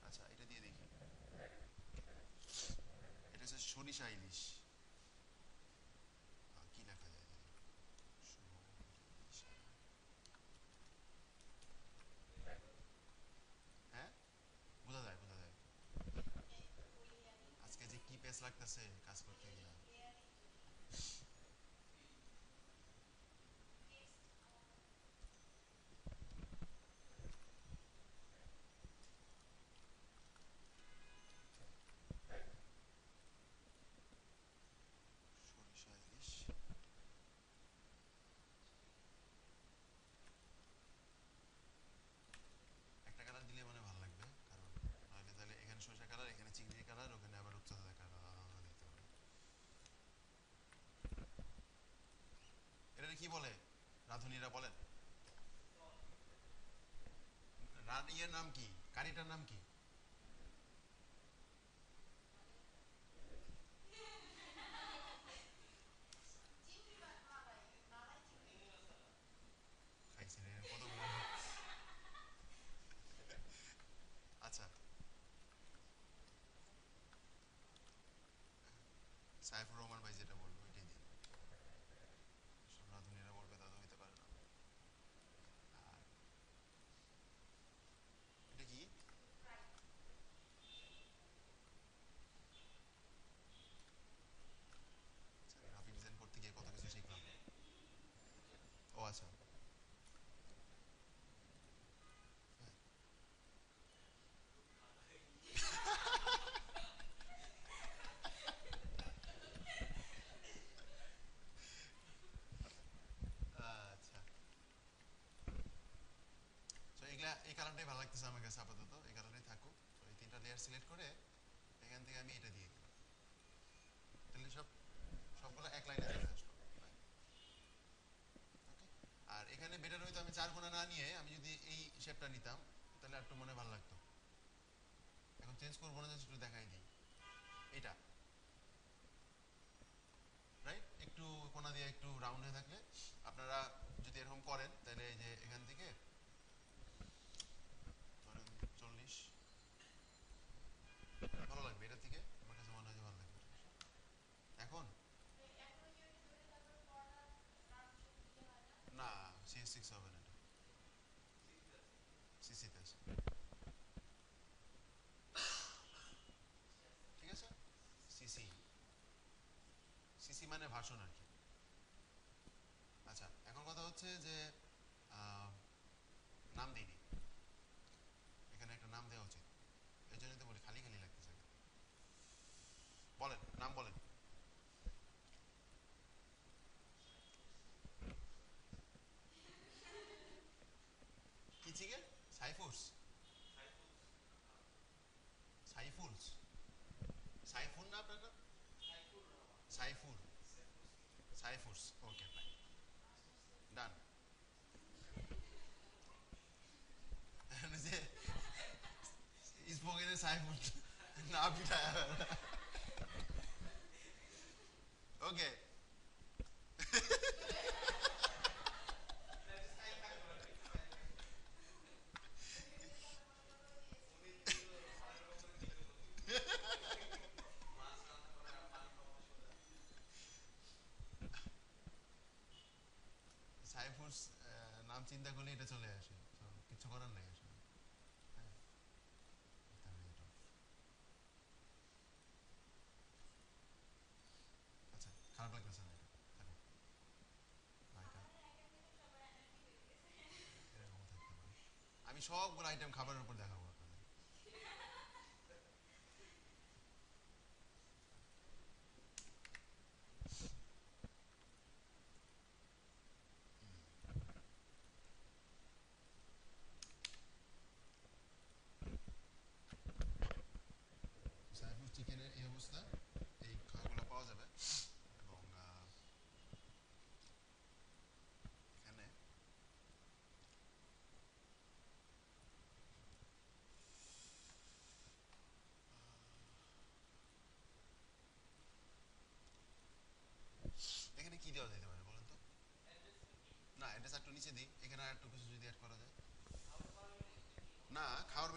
আচ্ছা, এটা দিয়ে দেখি। এটা হচ্ছে সরিষা ইলিশ। কি লেখা যায় দেখি। সরিষা। হ্যাঁ, বোঝা যায়, বোঝা যায়। আজকে যে কি পেস লাগতেছে কাজ করতে গিয়ে। সরিষা ইলিশ। একটা কালার দিলে মানে ভালো লাগবে, কারণ নইলে তাহলে এখানে সরিষা কালার, এখানে চিংড়ি কালার, ওখানে আবার রূপচাঁদা কালার, আলাদা আলাদা দিতে হবে। এটা কি বলে রাঁধুনিরা বলেন? ইয়ের নাম কি, কারিটার নাম কি? খাইছি রে কতগুলো। আচ্ছা, সাইফুর রহমান ভাই যেটা বললো ওইটাই দিন। সব রাঁধুনিরা বলবে তা তো হইতে পারে না। আর এটা কি? গ্রাফিক ডিজাইন করতে গিয়ে কত কিছু শিখলাম। ও আচ্ছা, আচ্ছা। তো এগুলা এই কালারটাই ভালো লাগতেছে আমার কাছে, আপাতত এই কালারটাই থাকুক। তো এই তিনটা লেয়ার সিলেক্ট করে এখান থেকে আমি এটা দিয়ে দিলাম, তাহলে সবগুলো এক লাইনে চলে আসলো। ওকে। আর এখানে বেটার হইতো আমি 4 কোণা না নিয়ে আমি যদি এই শেপটা নিতাম, তাহলে একটু মনে ভালো লাগতো। এখন চেঞ্জ করবো না, জাস্ট একটু দেখাই দিই। এটা রাইট, একটু কোণা দিয়ে একটু রাউন্ড হয়ে থাকলে, আপনারা যদি এরকম করেন তাহলে এই যে এখান থেকে ধরেন 40, ভালো লাগবে এটা থেকে, আমার কাছে মনে হয় যে ভালো লাগবে। এখন না, CS6 হবে না, এটা সিসিতে আছে, ঠিক আছে? সিসি, সিসি মানে ভাষণ আর কি। আচ্ছা, এখন কথা হচ্ছে যে আহ, নাম দিইনি, এখানে একটা নাম দেওয়া উচিত, এই জন্যই তো বলি খালি খালি লাগতেছে। বলেন, নাম বলেন। কি চিকেন? সাইফুস? সাইফুলস? সাইফুন না আপনার নাম? সাইফুর? সাইফুস, ওকে ফাইন, ডান। যে স্পোকেনে সাইফুন না পিঠায়, ওকে। সাইফুস নাম চিন্তা করলে এটা চলে আসে, তো কিছু করার নাই আসলে। হ্যাঁ, তাহলে এটা। আচ্ছা, খারাপ লাগতেছে না এটা, থাকুক। না, এটা এরকম থাকতে পারে। আমি সবগুলো আইটেম খাবারের উপর দেখাবো আপনাদের।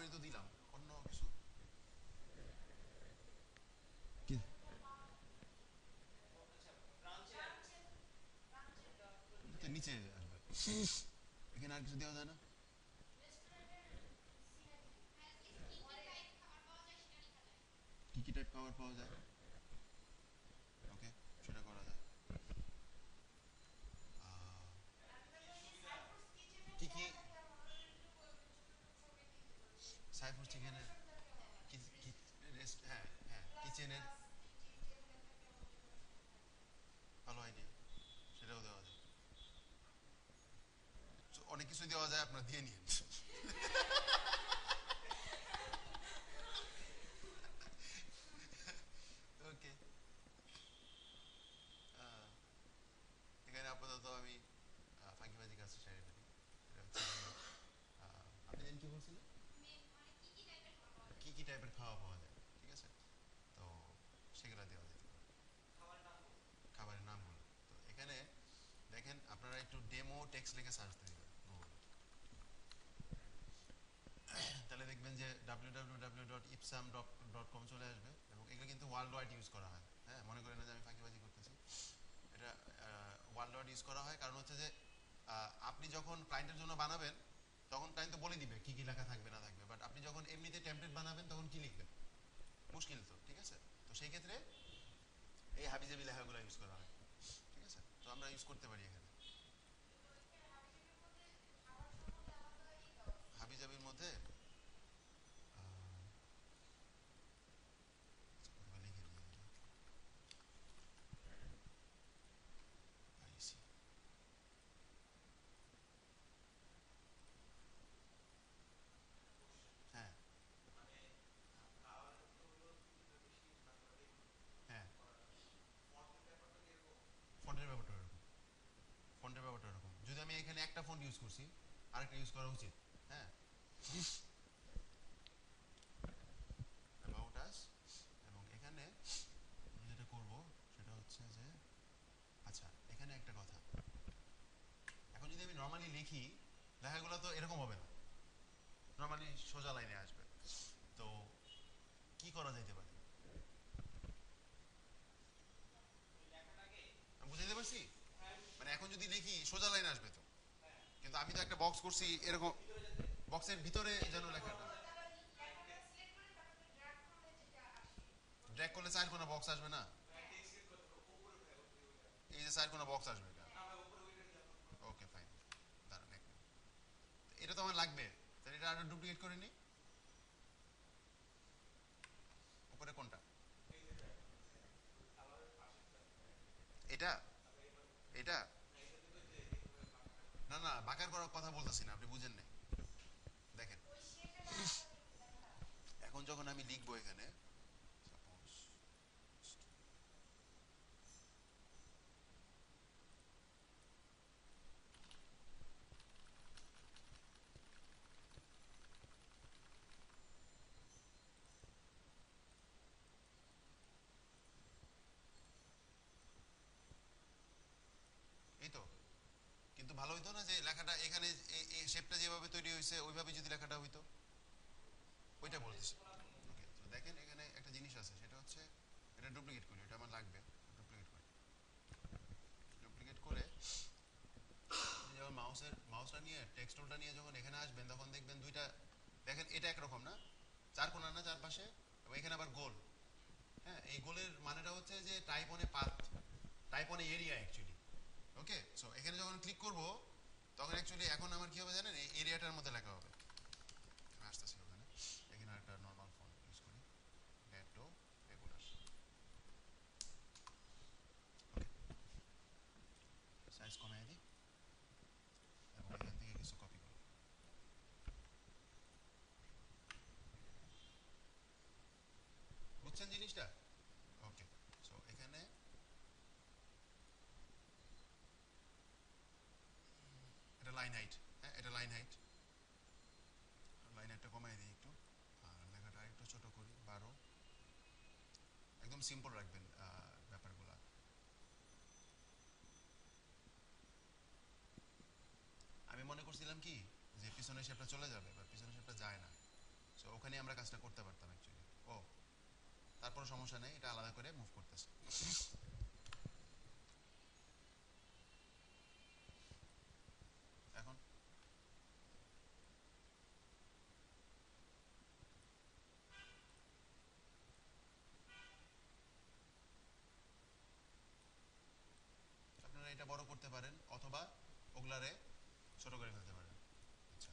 অলরেডি তো দিলাম, অন্য কিছু কি? এটা তো নিচে আসবে, এখানে আর কিছু দেওয়া যায় না? কি কি টাইপ খাবার পাওয়া যায়? ওকে, সেটা করা যায়। কি কি সাইফুড চিকেনের কি কি হ্যাঁ হ্যাঁ, কিচেনের ভালো আইডিয়া, সেটাও দেওয়া যায়। So, অনেক কিছু দেওয়া যায়, আপনারা দিয়ে নিন। ওকে, এখানে আপাতত আমি ফাঁকিবাজি কাজটা সেরে ফেলি। এটা হচ্ছে আপনি জানেন কি বলছিলেন, কি কি টাইপের খাওয়া পাওয়া যায়, ঠিক আছে? তো সেগুলো দেওয়া যেতে পারে, খাবারের নামগুলো। তো এখানে দেখেন, আপনারা একটু ডেমো টেক্সট লিখে সার্চ দিবেন গুগলে, তাহলে দেখবেন যে www.ipsam.com চলে আসবে, এবং এগুলো কিন্তু ওয়ার্ল্ড ওয়াইড ইউজ করা হয়। হ্যাঁ, মনে করেন না যে আমি ফাঁকিবাজি করতেছি, এটা ওয়ার্ল্ড ওয়াইড ইউজ করা হয়। কারণ হচ্ছে যে আপনি যখন ক্লায়েন্টের জন্য বানাবেন, তখন ক্লায়েন্ট তো বলে দিবে কি কি লেখা থাকবে না থাকবে, বাট আপনি যখন এমনিতে টেমপ্লেট বানাবেন তখন কি লিখবেন, মুশকিল তো, ঠিক আছে? তো সেই ক্ষেত্রে এই হাবিজাবি লেখাগুলো ইউজ করা হয়, ঠিক আছে? তো আমরা ইউজ করতে পারি এখানে। হাবিজাবির মধ্যে লিখে নিয়ে আইসি, হ্যাঁ হ্যাঁ, ফন্টের ব্যাপারটা এরকম, ফন্টের ব্যাপারটা এরকম, যদি আমি এখানে একটা ফন্ট ইউজ করছি, আরেকটা ইউজ করা উচিত। হ্যাঁ, অ্যাবাউট আস, এবং এখানে আমি যেটা করব সেটা হচ্ছে যে, আচ্ছা এখানে একটা কথা, এখন যদি আমি নর্মালি লিখি, লেখাগুলো তো এরকম হবে না, নর্মালি সোজা লাইনে আসবে। তো কি করা যাইতে পারে, আমি বুঝাইতে পারছি? মানে এখন যদি লিখি সোজা লাইনে আসবে তো, কিন্তু আমি তো একটা বক্স করছি এরকম, বক্সের ভিতরে যেন লেখাটা, ড্র্যাগ করলে চার কোনা বক্স আসবে না? এই যে চার কোনা বক্স আসবে এটা, ওকে ফাইন, দাঁড়ান এক মিনিট, এটা তো আমার লাগবে, তাহলে এটা আরো ডুপ্লিকেট করে নিই। উপরে কোনটা? এটা, এটা না না, বাঁকার করার কথা বলতেছি না, আপনি বুঝেন নাই। দেখেন, এখন যখন আমি লিখবো এখানে, সাপোজ, এই তো, কিন্তু ভালো হইতো না যে লেখাটা এখানে এই শেপটা যেভাবে তৈরি হয়েছে ওইভাবে যদি লেখাটা হইতো, ওইটা বলতেছি। ওকে, তো দেখেন এখানে একটা জিনিস আছে, সেটা হচ্ছে এটা ডুপ্লিকেট করি, এটা আমার লাগবে, ডুপ্লিকেট করি, ডুপ্লিকেট করে যখন মাউসটা নিয়ে টেক্সট টুলটা নিয়ে যখন এখানে আসবেন, তখন দেখবেন দুইটা, দেখেন এটা একরকম না, চার কোণা না চারপাশে, এবং এখানে আবার গোল। হ্যাঁ, এই গোলের মানেটা হচ্ছে যে type on a path, type on a area actually. Okay, so এখানে যখন ক্লিক করব, তখন অ্যাকচুয়ালি এখন আমার কি হবে জানেন, এই এরিয়াটার মধ্যে লেখা হবে। আমি আসতেছি ওখানে, এখানে একটা নর্মাল ফন্ট ইউজ করি, ড্যাটো রেগুলার, সাইজ কমাই দিই, এবং এখান থেকে কিছু কপি করি, বুঝছেন জিনিসটা? ওকে, সো এখানে এটা লাইন হাইট, হ্যাঁ এটা লাইন হাইট, লাইন হাইটটা কমাই দিই একটু, আর লেখাটা একটু ছোট করি 12, একদম সিম্পল রাখবেন ব্যাপারগুলো। আমি মনে করছিলাম কি যে পিছনের শেপটা চলে যাবে, বাট পিছনের শেপটা যায় না। সো ওখানে আমরা কাজটা করতে পারতাম অ্যাকচুয়ালি। ও, তারপর সমস্যা নেই, এটা আলাদা করে মুভ করতেছে। এখন আপনারা এটা বড় করতে পারেন অথবা ওগুলারে ছোট করে ফেলতে পারেন। আচ্ছা,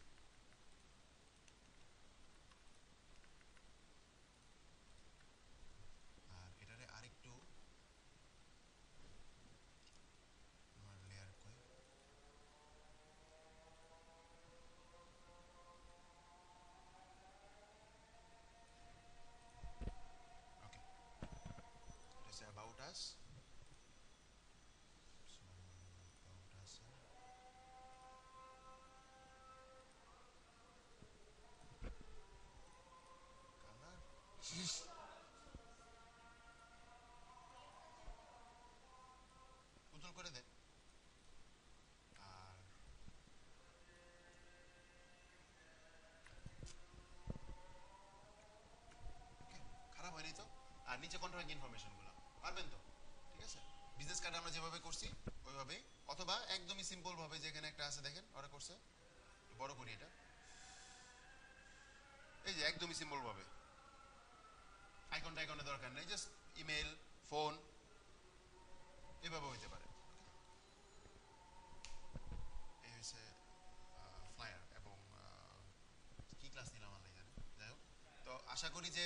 আর এটারে আরেকটু, আমার লেয়ার কই, ওকে, এটা হচ্ছে about us. About us colour উজ্জ্বল করে দেন। আর ওকে, খারাপ হয়নি তো। আর নিচে কন্ট্রাক্ট ইনফরমেশনগুলো পারবেন তো? ঠিক আছে, বিজনেস কার্ড আমরা যেভাবে করছি ওইভাবেই, অথবা একদমই সিম্পল ভাবে যেখানে একটা আছে দেখেন ওরা করছে, বড় করি এটা, এই যে একদমই সিম্পল ভাবে, আইকন টাইকনের দরকার নেই, জাস্ট ইমেল, ফোন, এভাবে হইতে পারে। এই হচ্ছে ফ্লায়ার। এবং কি ক্লাস নিলাম আল্লাহ জানে, যাই হোক। তো আশা করি যে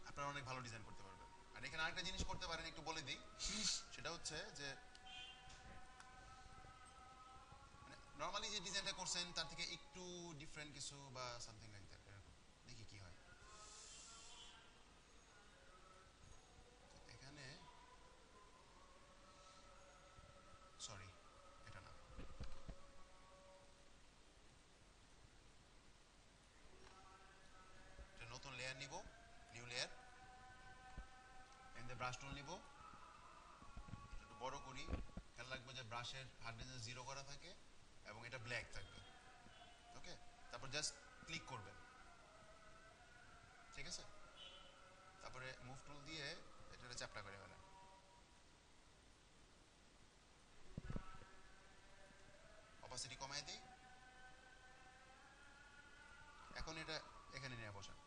আপনারা অনেক ভালো ডিজাইন করতে পারবেন। আর এখানে আরেকটা জিনিস করতে পারেন, একটু বলে দিই, সেটা হচ্ছে যে মানে নর্মালি যে ডিজাইনটা করছেন তার থেকে একটু ডিফারেন্ট কিছু বা সামথিং লাইক দ্যাট, এরকম দেখি কি হয়। তো এখানে, সরি এটা না, একটা নতুন লেয়ার নিব, new layer, and brush tool নিব, একটু বড় করি, খেয়াল রাখবো যে ব্রাশের হার্ডনেস 0 করা থাকে এবং এটা ব্ল্যাক থাকবে। ওকে, তারপর জাস্ট ক্লিক করবেন, ঠিক আছে। তারপরে মুভ টুল দিয়ে এটা চ্যাপটা করে ফেলেন। অপাসিটি কমায় দিই। এখন এটা এখানে নিয়ে বসান।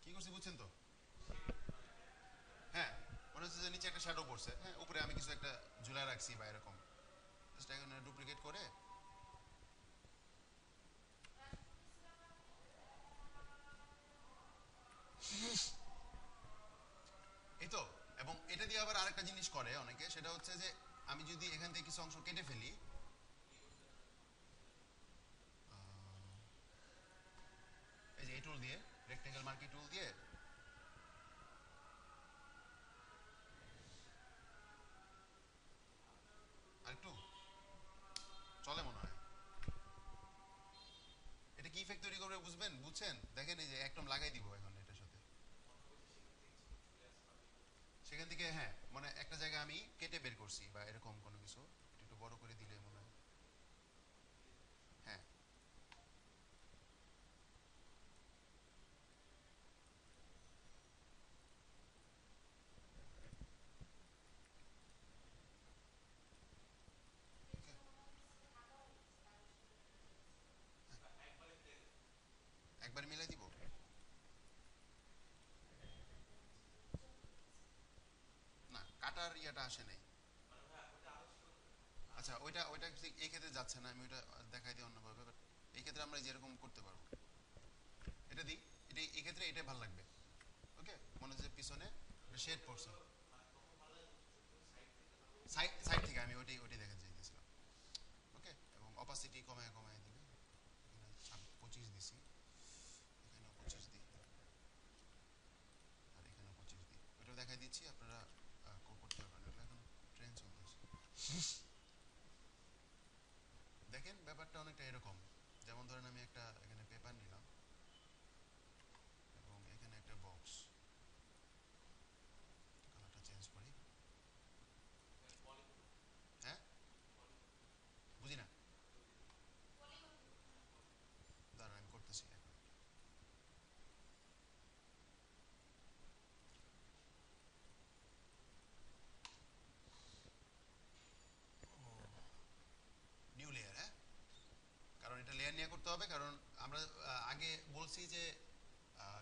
কি করছি বুঝছেন তো? হ্যাঁ, মনে হচ্ছে যে নিচে একটা শ্যাডো পড়ছে, হ্যাঁ উপরে আমি কিছু একটা ঝুলা রাখছি বা এরকম, জাস্ট এখানে ডুপ্লিকেট করে, এই তো। এবং এটা দিয়ে আবার আরেকটা জিনিস করে অনেকে, সেটা হচ্ছে যে আমি যদি এখান থেকে কিছু অংশ কেটে ফেলি, এই যে এই টুল দিয়ে, রেক্টেঙ্গেল মার্কি টুল দিয়ে, আরেকটু চলে মনে হয়। এটা কি ইফেক্ট তৈরি করবে বুঝবেন, বুঝছেন? দেখেন এই যে একদম লাগাই দিব এখন এটার সাথে, সেখান থেকে হ্যাঁ, মানে একটা জায়গা আমি কেটে বের করছি বা এরকম কোনো কিছু, এটা একটু বড় করে দিলে মনে হয়। হ্যাঁ, ওকে, একবার মিলাই দিব। না, কাটার ইয়াটা আসে নাই। আচ্ছা, ওইটা ওইটা এই ক্ষেত্রে যাচ্ছে না, আমি ওইটা দেখাই দিই অন্যভাবে, বাট এই ক্ষেত্রে আমরা যেরকম করতে পারবো, এটা দিই, এটা এই ক্ষেত্রে এটাই ভালো লাগবে। ওকে, মনে হচ্ছে পিছনে শেড পড়ছে, সাইড সাইড থেকে আমি ওইটাই ওইটাই দেখা চাইতেছিলাম। ওকে, এবং অপাসিটি কমায় কমায় দিবে, এখানে 25 দিছি, এখানেও 25 দিই, আর এখানেও 25 দিই, ওইটাও দেখাই দিচ্ছি, আপনারা করতে পারবেন, এগুলো এখন ট্রেন চলতেছে। দেখেন ব্যাপারটা অনেকটা এরকম, যেমন ধরেন আমি একটা এখানে পেপার নিলাম এবং এখানে একটা বক্স, কালারটা চেঞ্জ করি। হ্যাঁ, বুঝি না। হবে, কারণ আমরা আগে বলছি যে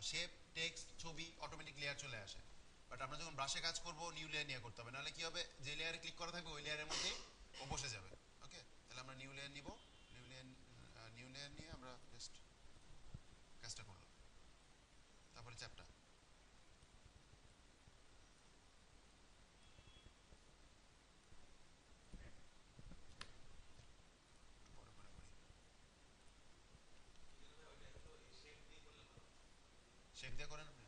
শেপ, টেক্সট, ছবি অটোমেটিক লেয়ার চলে আসে, বাট আমরা যখন ব্রাশে কাজ করব নিউ লেয়ার নিয়ে করতে হবে, নাহলে কি হবে, যে লেয়ারে ক্লিক করা থাকবে ওই লেয়ারের মধ্যেই ও বসে যাবে। ওকে, তাহলে আমরা নিউ লেয়ার নিব, নিউ লেয়ার নিয়ে আমরা জাস্ট কাজটা করলাম, তারপরে চ্যাপটা বড় করে করি, শেপ দিয়ে করেন আপনি?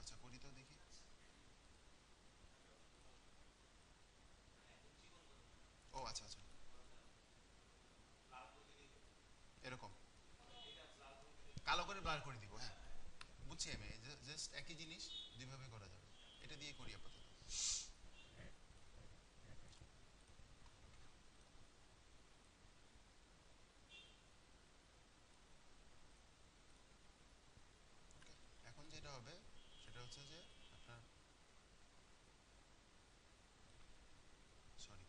আচ্ছা করি তো দেখি। ও আচ্ছা আচ্ছা, এরকম কালো করে ব্লার করে দিব, হ্যাঁ বুঝছি আমি, জাস্ট একই জিনিস দুইভাবে করা যাবে, এটা দিয়ে করি আপাতত। এখন যেটা হবে সেটা হচ্ছে যে আপনার, সরি,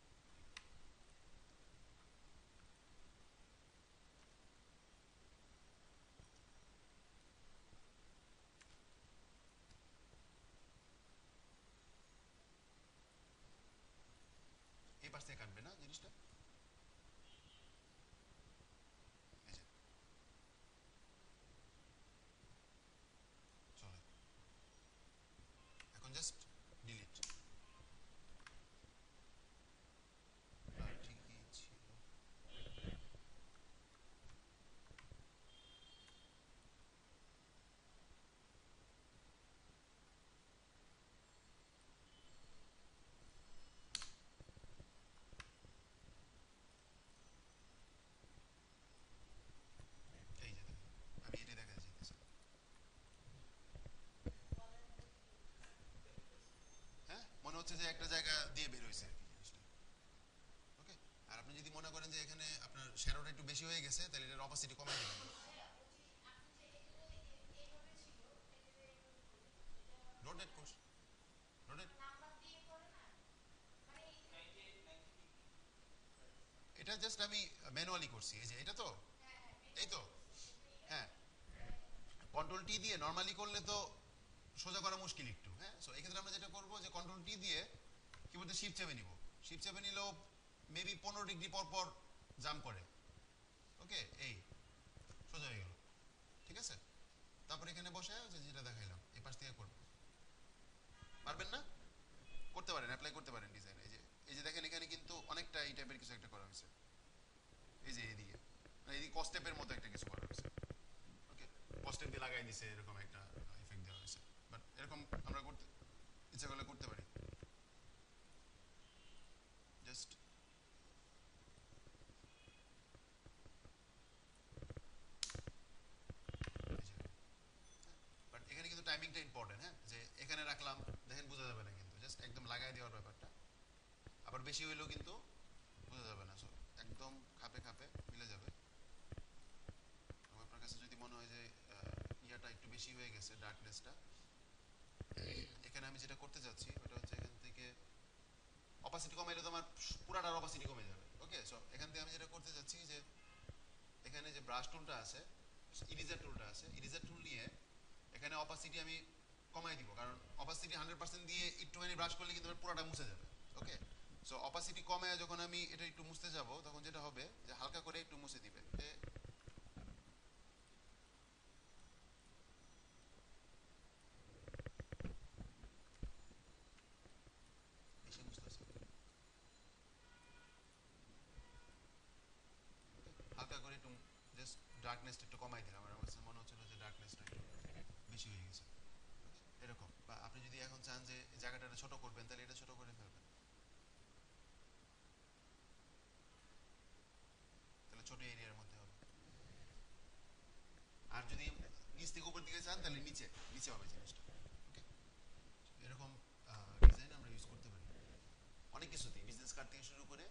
এই পাশ থেকে কাটবে না জিনিসটা, এই যে চলে, এখন জাস্ট ডিলিট, ঠিকই ছিল। এই যে দেখেন, আমি এটাই দেখা যাইতেছে, হ্যাঁ মনে হচ্ছে যে একটা জায়গা দিয়ে বের হয়েছে আর কি জিনিসটা। ওকে, আর আপনি যদি মনে করেন যে এখানে আপনার শ্যাডোটা একটু বেশি হয়ে গেছে, তাহলে এটার অপাসিটি কমাই দিবেন, রোটেট কোর্স, রোটেট, এটা জাস্ট আমি ম্যানুয়ালি করছি, এই যে এটা তো, এই তো, হ্যাঁ কন্ট্রোল টি দিয়ে নর্মালি করলে তো সোজা করা মুশকিল একটু, হ্যাঁ সো এই ক্ষেত্রে আমরা যেটা করবো যে কন্ট্রোল টি দিয়ে কিবোর্ডে শিফট চেপে নিব, শিফট চেপে নিলেও মেবি 15 ডিগ্রি পর পর জাম্প করে। ওকে, এই সোজা হয়ে গেল, ঠিক আছে। তারপর এখানে বসে যে যেটা দেখাইলাম এই পাশ থেকে করবো, পারবেন না, করতে পারেন, অ্যাপ্লাই করতে পারেন ডিজাইন, এই যে, এই যে দেখেন এখানে কিন্তু অনেকটা এই টাইপের কিছু একটা করা হয়েছে, এই যে এইদিকে, মানে এইদিকে কস্টেপের মতো একটা কিছু করা হয়েছে। ওকে, কস্টেপ দিয়ে লাগাই দিছে এরকম একটা ইফেক্ট দেওয়া হয়েছে, বাট এরকম আমরা করতে ইচ্ছা করলে করতে পারি, জাস্ট বাট এখানে কিন্তু টাইমিংটা ইম্পর্টেন্ট, হ্যাঁ যে এখানে রাখলাম দেখেন বোঝা যাবে না কিন্তু, জাস্ট একদম লাগাই দেওয়ার ব্যাপারটা, আবার বেশি হইলেও কিন্তু বোঝা যাবে না, সো একদম খাপে খাপে মিলে যাবে। এবং আপনার কাছে যদি মনে হয় যে ইয়াটা একটু বেশি হয়ে গেছে ডার্কনেসটা, এখানে আমি যেটা করতে চাচ্ছি ওটা হচ্ছে এখান থেকে অপাসিটি কমাইলে তো আমার পুরাটার অপাসিটি কমে যাবে। ওকে, সো এখান থেকে আমি যেটা করতে চাচ্ছি যে এখানে যে ব্রাশ টুলটা আছে, ইরেজার টুলটা আছে, ইরেজার টুল নিয়ে এখানে অপাসিটি আমি কমাই দিব, কারণ অপাসিটি 100% দিয়ে একটুখানি ব্রাশ করলে কিন্তু আমার পুরাটা মুছে যাবে। ওকে, সো অপাসিটি কমে যখন আমি এটা একটু মুছতে যাব তখন যেটা হবে যে হালকা করে একটু মুছে দিবে, এসে মুছতেছে, হালকা করে একটু জাস্ট ডার্কনেসটা একটু কমাই দিলাম, আমার কাছে মনে হচ্ছিল যে ডার্কনেসটা একটু বেশি হয়ে গেছে। এরকম, বা আপনি যদি এখন চান যে এই জায়গাটা ছোট করবেন তাহলে এটা ছোট করে ফেলবেন, তাহলে ছোট এরিয়ার মধ্যে হবে। আর যদি নিচ থেকে উপর দিকে চান তাহলে নিচে নিচে হবে জিনিসটা। ওকে, এরকম ডিজাইন আমরা ইউজ করতে পারি অনেক কিছুতেই, বিজনেস কার্ড থেকে শুরু করে